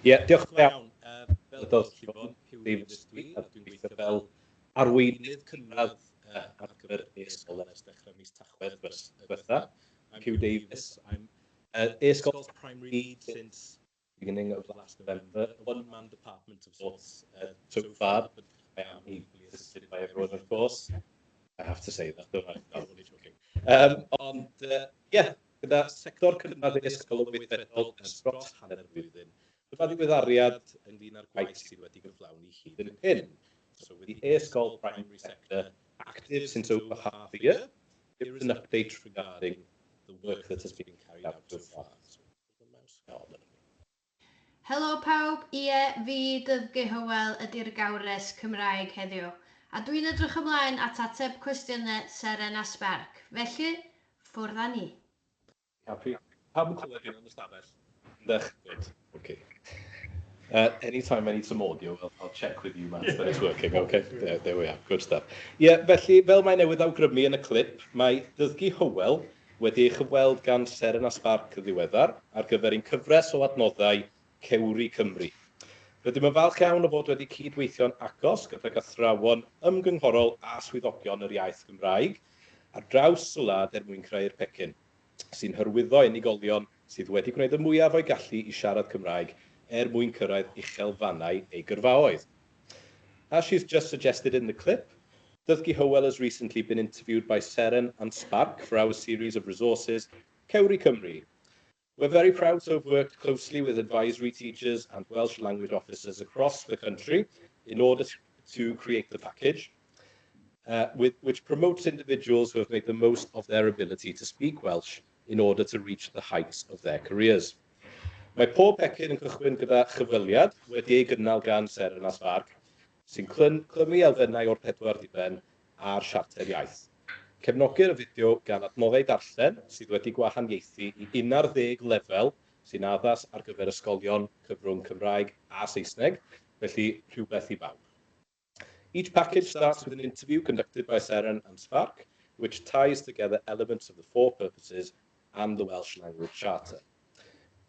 Diolch yn iawn. Fel ydych Llifon, Huw Davies dwi'n gweithio fel Arweinydd Cynradd ar gyfer e-sgol ers dechrau mis Tachwedd diwetha. I'm Huw Davies. I'm e-sgol's primary lead since beginning of last November, a one-man department of sorts so far, but I am equally assisted by everyone, of course. I have to say that, don't I? I'm only joking. Gyda sector cynradd e-ysgol o weithredol ers dros hanner blwyddyn, dyma ddiweddariad ynglyn â'r gwaith sydd wedi gyflawni hyd yn hyn. So with the e-ysgol primary sector active since over half a year, here is an update regarding the work that has been carried out so far. Helo pawb, fi Dysgu Hywel ydy'r gawres Cymraeg heddiw, a dwi'n edrych ymlaen at ateb cwestiynau seren a sbarc. Felly, ffwrdd â ni. Happy? Pam yn clywed fi'n yn ystafell? Good. Okay. Anytime I need some audio, I'll check with you, Matt, that it's working. Okay, there we are. Good stuff. Felly, fel mae newydd awgrymu yn y clip, mae Dysgu Hywel wedi ei chyfweld gan Seren a Sbarc y ddiweddar ar gyfer ein cyfres o adnoddau Cewri Cymru. Rydym yn falch iawn o fod wedi cydweithio'n agos gydag athrawon ymgynghorol a swyddogion yr iaith Gymraeg ar draws y wlad mwyn creu'r pecyn, sy'n hyrwyddo unigolion sydd wedi gwneud y mwyaf o'i gallu i siarad Cymraeg mwyn cyrraedd uchelfannau ei gyrfaoedd. As she's just suggested in the clip, Dysgu Hywel has recently been interviewed by Seren and Sbarc for our series of resources, Cewri Cymru. We're very proud to have worked closely with advisory teachers and Welsh language officers across the country in order to create the package, which promotes individuals who have made the most of their ability to speak Welsh in order to reach the heights of their careers. Mae pob pecyn yn cychwyn gyda Cyflwyniad wedi ei gynnal gan Seren a Sbarc, sy'n clymu elfennau o'r 4 diben a'r siarter iaith. Cefnogir y fideo gan adnoddau darllen sydd wedi gwahaniaethu i 11 lefel sy'n addas ar gyfer ysgolion cyfrwng Cymraeg a Saesneg, felly rhywbeth i bawb. Each package starts with an interview conducted by Seren and Sbarc, which ties together elements of the 4 purposes and the Welsh Language Charter.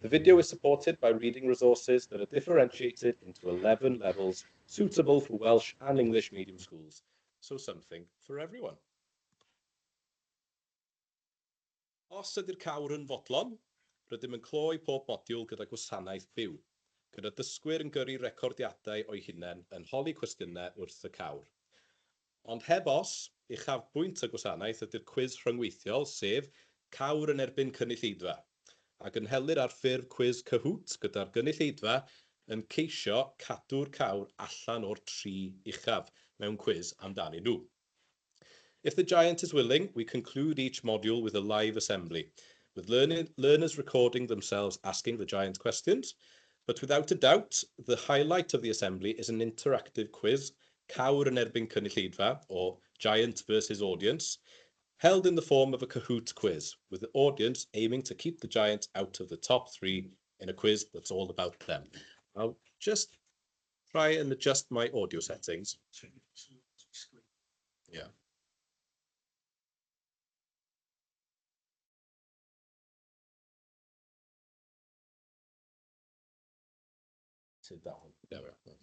The video is supported by reading resources that are differentiated into 11 levels suitable for Welsh and English medium schools, so something for everyone. Os ydy'r cawr yn fodlon, rydym yn cloi pob modiwl gyda gwasanaeth byw, gyda dysgwyr yn gyrru recordiadau o'i hunain yn holi cwestiynau wrth y cawr. Ond heb os, uchafbwynt y gwasanaeth ydy'r cwis rhyngweithiol, sef cawr yn erbyn cynulleidfa, ac yn helir ar ffurf cwis Cahoot gyda'r gynulleidfa yn ceisio cadw'r cawr allan o'r 3 uchaf mewn cwis amdanyn nhw. If the giant is willing, we conclude each module with a live assembly, with learners recording themselves asking the giant questions. But without a doubt, the highlight of the assembly is an interactive quiz, Cawr yn erbyn cynulleidfa, or Giant versus Audience, held in the form of a Cahoot quiz, with the audience aiming to keep the giant out of the top 3 in a quiz that's all about them. I'll just try and adjust my audio settings. Yeah. That one. There we are.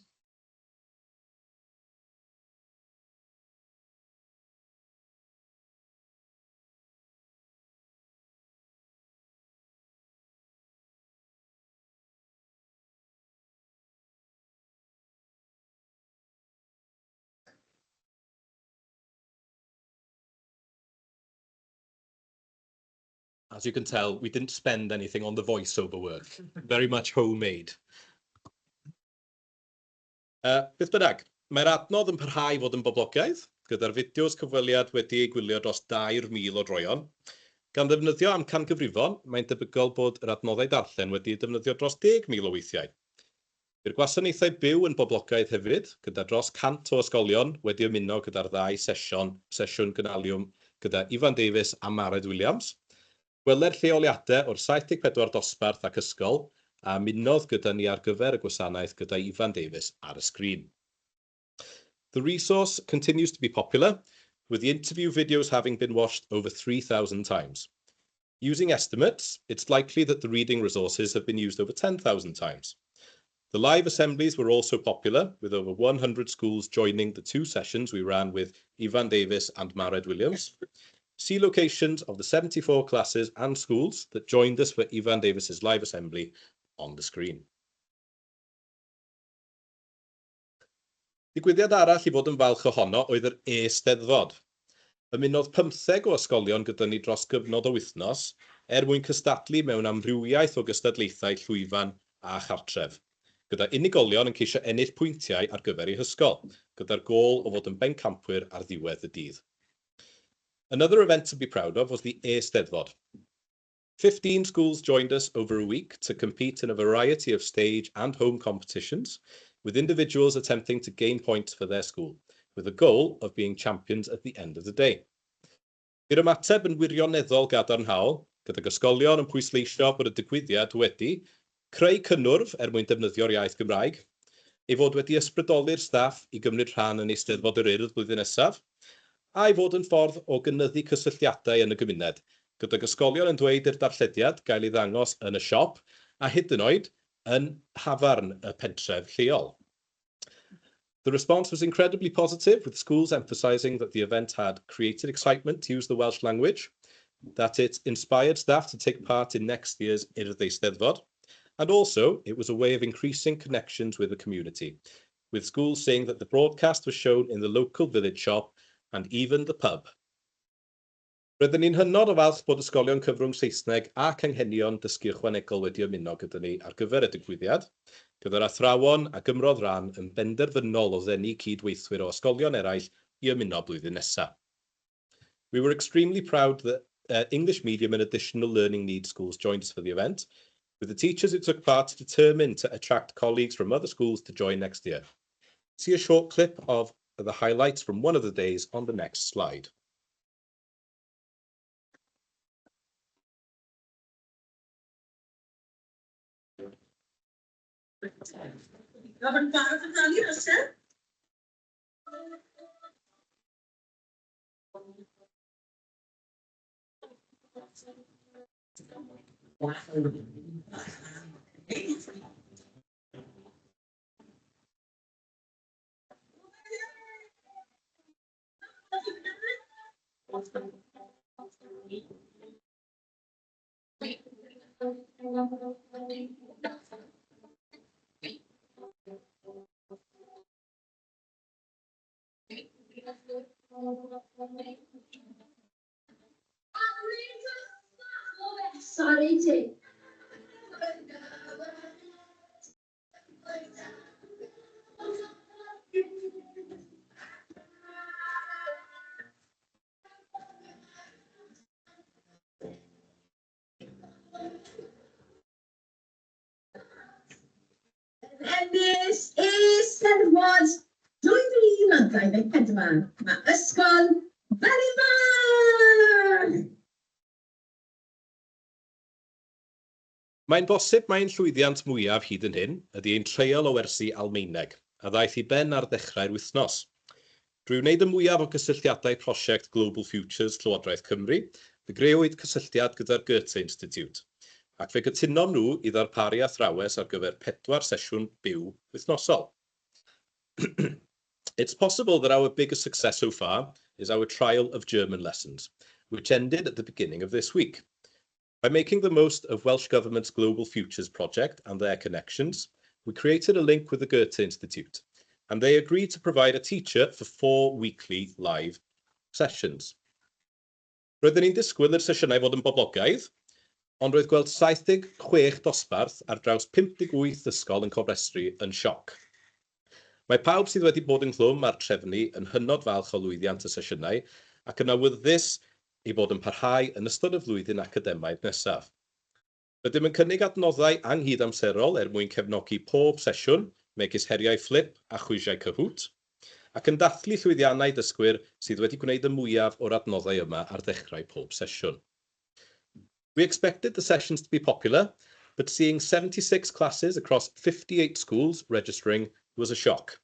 As you can tell, we didn't spend anything on the voiceover work. Very much homemade. Beth bynnag, mae'r adnodd yn parhau fod yn boblogaidd, gyda'r fideos cyfweliad wedi ei gwylio dros 2,000 o droion. Gan ddefnyddio amcangyfrifon, mae'n debygol bod yr adnoddau darllen wedi defnyddio dros 10,000 o weithiau. By'r gwasanaethau byw yn boblogaidd hefyd, gyda dros 100 o ysgolion wedi ymuno gyda'r 2 sesiwn gynaliwm gyda Ifan Davies a Mared Williams. Gweler lleoliadau o'r 74 dosbarth ac ysgol, a munodd gyda ni ar gyfer y gwasanaeth gyda Ifan Davies ar y sgrin. The resource continues to be popular, with the interview videos having been watched over 3,000 times. Using estimates, it's likely that the reading resources have been used over 10,000 times. The live assemblies were also popular, with over 100 schools joining the 2 sessions we ran with Ifan Davies and Mared Williams. See locations of the 74 classes and schools that joined us for Ifan Davies's live assembly on the screen. Digwyddiad arall i fod yn falch ohono oedd yr e-steddfod. Ymunodd 15 o ysgolion gyda ni dros gyfnod o wythnos mwyn cystadlu mewn amrywiaeth o gystadlaethau llwyfan a chartref, gyda unigolion yn ceisio ennill pwyntiau ar gyfer eu hysgol, gyda'r gôl o fod yn bencampwyr ar ddiwedd y dydd. Another event to be proud of was the e-Steddfod. 15 schools joined us over a week to compete in a variety of stage and home competitions, with individuals attempting to gain points for their school, with the goal of being champions at the end of the day. Bydd ymateb yn wirioneddol gadarnhaol, gyda ysgolion yn pwysleisio bod y digwyddiad wedi creu cynnwrf mwyn defnyddio'r iaith Gymraeg, ei fod wedi ysbrydoli'r staff i gymryd rhan yn Eisteddfod yr Urdd blwyddyn nesaf, a ei fod yn ffordd o gynyddu cysylltiadau yn y gymuned, gyda ysgolion yn dweud i'r darllediad gael ei ddangos yn y siop, a hyd yn oed yn hafarn y pentref lleol. The response was incredibly positive, with schools emphasising that the event had created excitement to use the Welsh language, that it inspired staff to take part in next year's Urdd Eisteddfod, and also it was a way of increasing connections with the community, with schools saying that the broadcast was shown in the local village shop and even the pub. Rydyn ni'n hynod o falch bod ysgolion cyfrwng Saesneg ac anghenion dysgu ychwanegol wedi ymuno gyda ni ar gyfer y digwyddiad, gyda'r athrawon a gymrodd ran yn benderfynol o ddenu cydweithwyr o ysgolion eraill i ymuno blwyddyn nesaf. We were extremely proud that English medium and additional learning needs schools joined us for the event, with the teachers who took part determined to attract colleagues from other schools to join next year. See a short clip of the highlights from one of the days on the next slide. Sorry, Jake. Ellis, Eisteddfod 2024. Mae ysgol Felifan! Mae'n bosib mae'n llwyddiant mwyaf hyd yn hyn ydy ein treial o wersi Almaeneg, a ddaeth i ben ar ddechrau'r wythnos. Drwy wneud y mwyaf o gysylltiadau prosiect Global Futures Llywodraeth Cymru, fe greuwyd cysylltiad gyda'r Goethe Institute, ac fe gytunom nhw i ddarparu athrawes ar gyfer 4 sesiwn byw wythnosol. It's possible that our biggest success so far is our trial of German lessons, which ended at the beginning of this week. By making the most of Welsh Government's Global Futures project and their connections, we created a link with the Goethe Institute, and they agreed to provide a teacher for 4 weekly live sessions. Roedden ni'n disgwyl i'r sesiynau fod yn boblogaidd, ond roedd gweld 76 dosbarth ar draws 58 ysgol yn cofrestru yn sioc. Mae pawb sydd wedi bod yn clwm ar trefnu yn hynod falch o lwyddiant y sesiynau ac yn awyddus i bod yn parhau yn ystod y flwyddyn academaidd nesaf. Rydym yn cynnig adnoddau anghydamserol mwyn cefnogi pob sesiwn, megis heriau fflip a chwysiau Cahoot, ac yn dathlu llwyddiannau dysgwyr sydd wedi gwneud y mwyaf o'r adnoddau yma ar ddechrau pob sesiwn. We expected the sessions to be popular, but seeing 76 classes across 58 schools registering was a shock.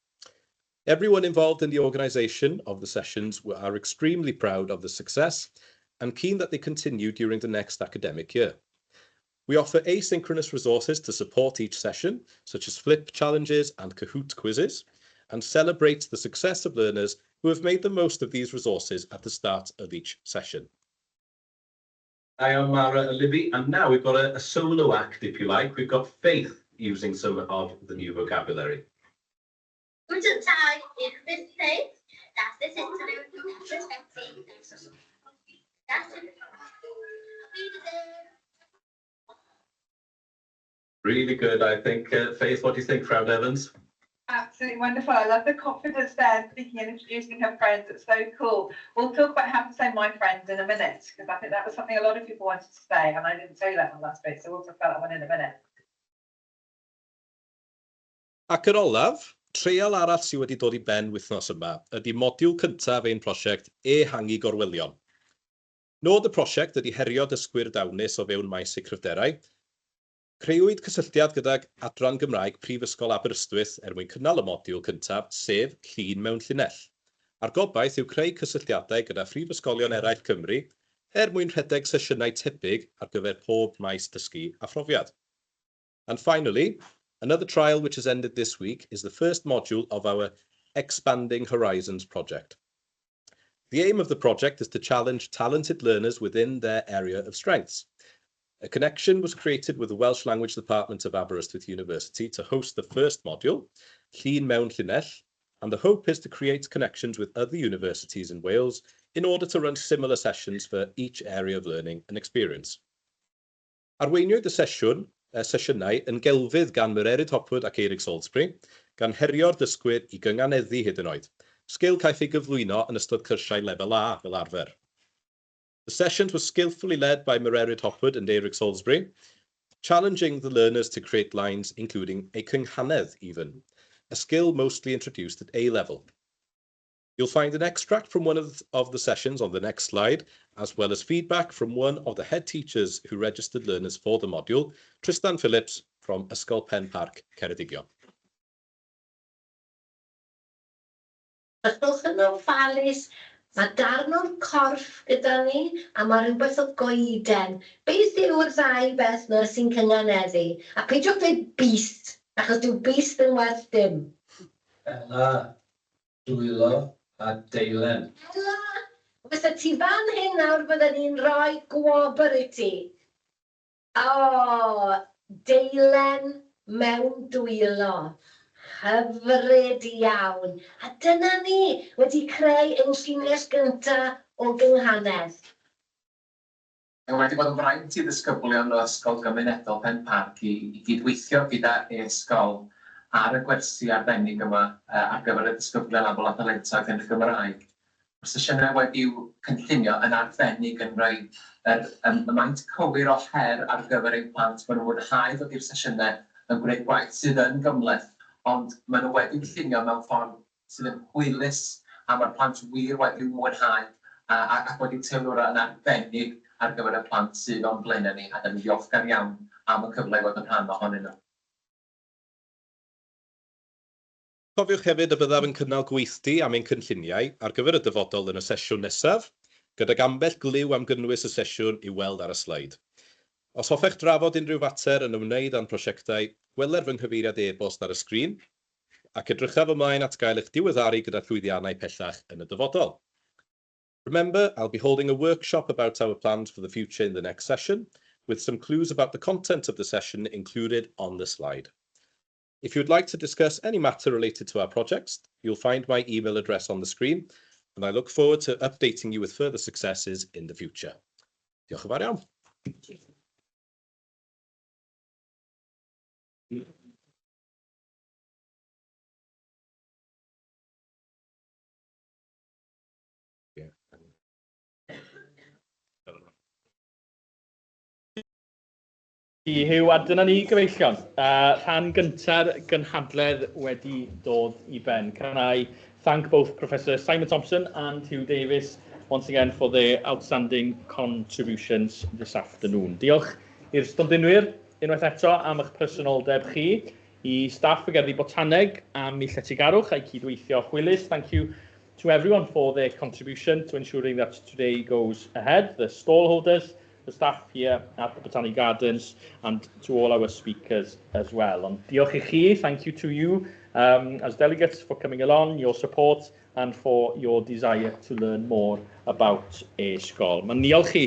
Everyone involved in the organisation of the sessions are extremely proud of the success and keen that they continue during the next academic year. We offer asynchronous resources to support each session, such as flip challenges and Kahoot quizzes, and celebrate the success of learners who have made the most of these resources at the start of each session. I am Mara and Libby, and now we've got a solo act, if you like. We've got Faith using some of the new vocabulary. Guten Tag, ich bin Faith. Das ist Interview. Das ist Really good, I think. Faith, what do you think, Frown Evans? Absolutely wonderful. I love the confidence there, speaking and introducing her friends. It's so cool. We'll talk about how to say my friend in a minute, because I think that was something a lot of people wanted to say, and I didn't say that on last bit, so we'll talk about that one in a minute. Ac yn olaf, treial arall sydd wedi dod I ben wythnos yma ydy modiwl cyntaf ein prosiect e-hangu gorwelion. Nod y prosiect ydy herio dysgwyr dawnus o fewn maes eu cryfderau. Creuwyd cysylltiad gydag Adran Gymraeg Prifysgol Aberystwyth mwyn cynnal y modiwl cyntaf, sef llun mewn llinell. A'r gobaith yw creu cysylltiadau gyda phrifysgolion eraill Cymru mwyn rhedeg sesiynau tebyg ar gyfer pob maes dysgu a phrofiad. And finally, another trial which has ended this week is the first module of our Expanding Horizons project. The aim of the project is to challenge talented learners within their area of strengths. A connection was created with the Welsh Language Department of Aberystwyth University to host the first module, Llun Mewn Llinell, and the hope is to create connections with other universities in Wales in order to run similar sessions for each area of learning and experience. Arweiniwyd y sesiynau yn gelfydd gan Daith Hyd ac Eric Salisbury, gan herio'r dysgwyr I gynganeddu hyd yn oed. Sgil caiff ei gyflwyno yn ystod cyrsiau lefel A fel arfer. The sessions were skillfully led by Daith Hyd and Eric Salisbury, challenging the learners to create lines including a Cynhadledd even, a skill mostly introduced at A level. You'll find an extract from one of the sessions on the next slide, as well as feedback from one of the head teachers who registered learners for the module, Tristan Phillips from Ysgol Pen Parc, Ceredigion. Ydwch yn ofalus, mae darn o'r corff gyda ni, a mae rhywbeth o goeden. Beth yw'r ddau beth na sy'n cynganeddu? A peidiwch dweud beast, achos dyw beast yn werth dim. Ela, dwylo a deilen. Ela, fysa ti fan hyn nawr bydden ni'n rhoi gwobr I ti. O, deilen mewn dwylo. Hyfryd iawn. A dyna ni wedi creu ein llinell gyntaf o Gynhadledd. Wedi bod yn fraint I ddisgyblion o Ysgol Gymunedol Pen Parc I gydweithio gyda e-sgol ar y gwersi arbennig yma ar gyfer y disgyblion afol a talentog yn y Gymraeg. Mae'r sesiynau wedi'w cynllunio yn arbennig yn rhoi y maint cywir o her ar gyfer ein plant. Maen nhw'n mwynhau ddod i'r sesiynau yn gwneud gwaith sydd yn gymleth, ond maen nhw wedi'w cynllunio mewn ffordd sydd yn hwylus a mae'r plant wir wedi'w mwynhau ac wedi teilwr yn arbennig ar gyfer y plant sydd o'n blaenau ni a dyna'n ddiolchgar iawn am y cyfle I fod yn rhan ohonyn nhw. Cofiwch hefyd y byddaf yn cynnal gweithdy am ein cynlluniau ar gyfer y dyfodol yn y sesiwn nesaf, gydag ambell gliw am gynnwys y sesiwn I weld ar y sleid. Os hoffech drafod unrhyw fater yn ymwneud â'n prosiectau, gweler fy nghyfeiriad e-bost ar y sgrin, ac edrychaf ymlaen at gael eich diweddaru gyda llwyddiannau pellach yn y dyfodol. Remember, I'll be holding a workshop about our plans for the future in the next session, with some clues about the content of the session included on the slide. If you'd like to discuss any matter related to our projects, you'll find my email address on the screen, and I look forward to updating you with further successes in the future. Diolch yn fawr iawn. Huw, a dyna ni gyfeillion. Rhan gynta'r gynhadledd wedi dod I ben. Can I thank both Professor Simon Thomson and Huw Davies once again for their outstanding contributions this afternoon. Diolch i'r stondinwyr unwaith eto am eich personoldeb chi, I staff y Gerddi Botaneg am I lletygarwch a'i cydweithio chwilus. Thank you to everyone for their contribution to ensuring that today goes ahead, the stall holders, the staff here at the Botanic Gardens, and to all our speakers as well. And diolch I chi, thank you to you as delegates for coming along, your support, and for your desire to learn more about e-sgol. Mae'n diolch I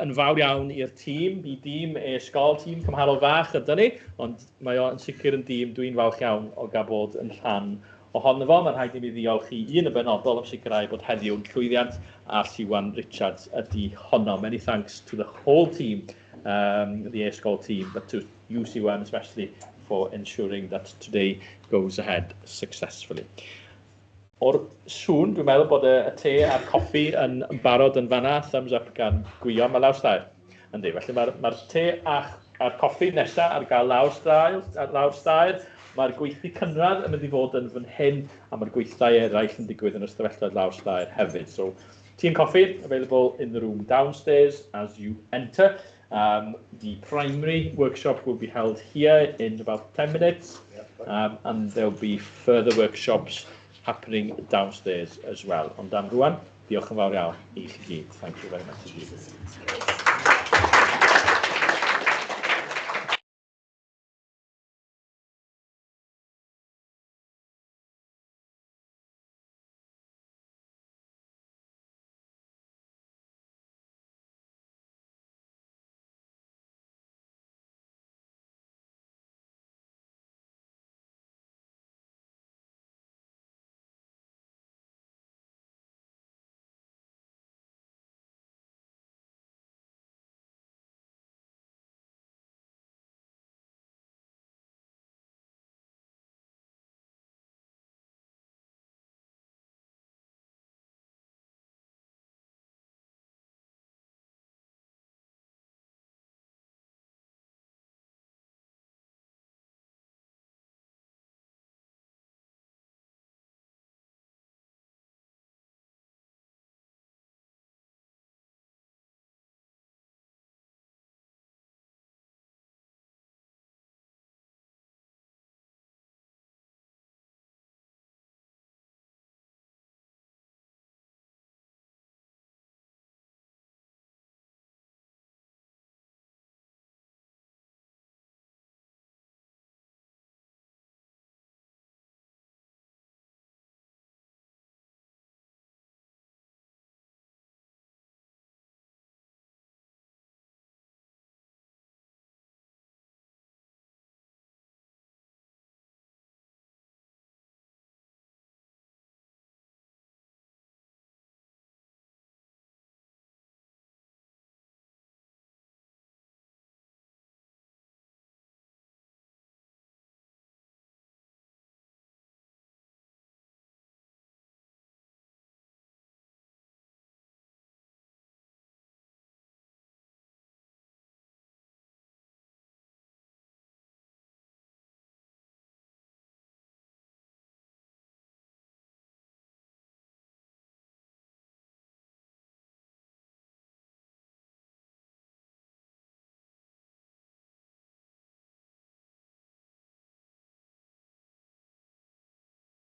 yn fawr iawn i'r tîm, I dîm e-sgol, tîm cymharol fach ydyn ni, ond mae o'n sicr yn dîm dwi'n falch iawn o gael bod yn rhan ohono fo. Mae'n rhaid I mi ddiolch I un y benodol am sicrhau bod heddiw'n llwyddiant a Llifon Richards ydy honno. Many thanks to the whole team, the e-sgol team, but to you, Siwan, especially for ensuring that today goes ahead successfully. O'r sŵn, dwi'n meddwl bod y te a'r coffi yn barod yn fanna, thumbs up gan Gwio, mae lawr stair. Yndi, felly mae'r te a'r coffi nesaf ar gael lawr stair. Mae'r gweithlu cynradd yn mynd i fod yn fan hyn, a mae'r gweithlau eraill yn digwydd yn ystafelloedd lawr stair hefyd. So, tea and coffee available in the room downstairs as you enter. The primary workshop will be held here in about 10 minutes, and there'll be further workshops happening downstairs as well. Ond am rwan, diolch yn fawr iawn i chi gyd. Thank you very much.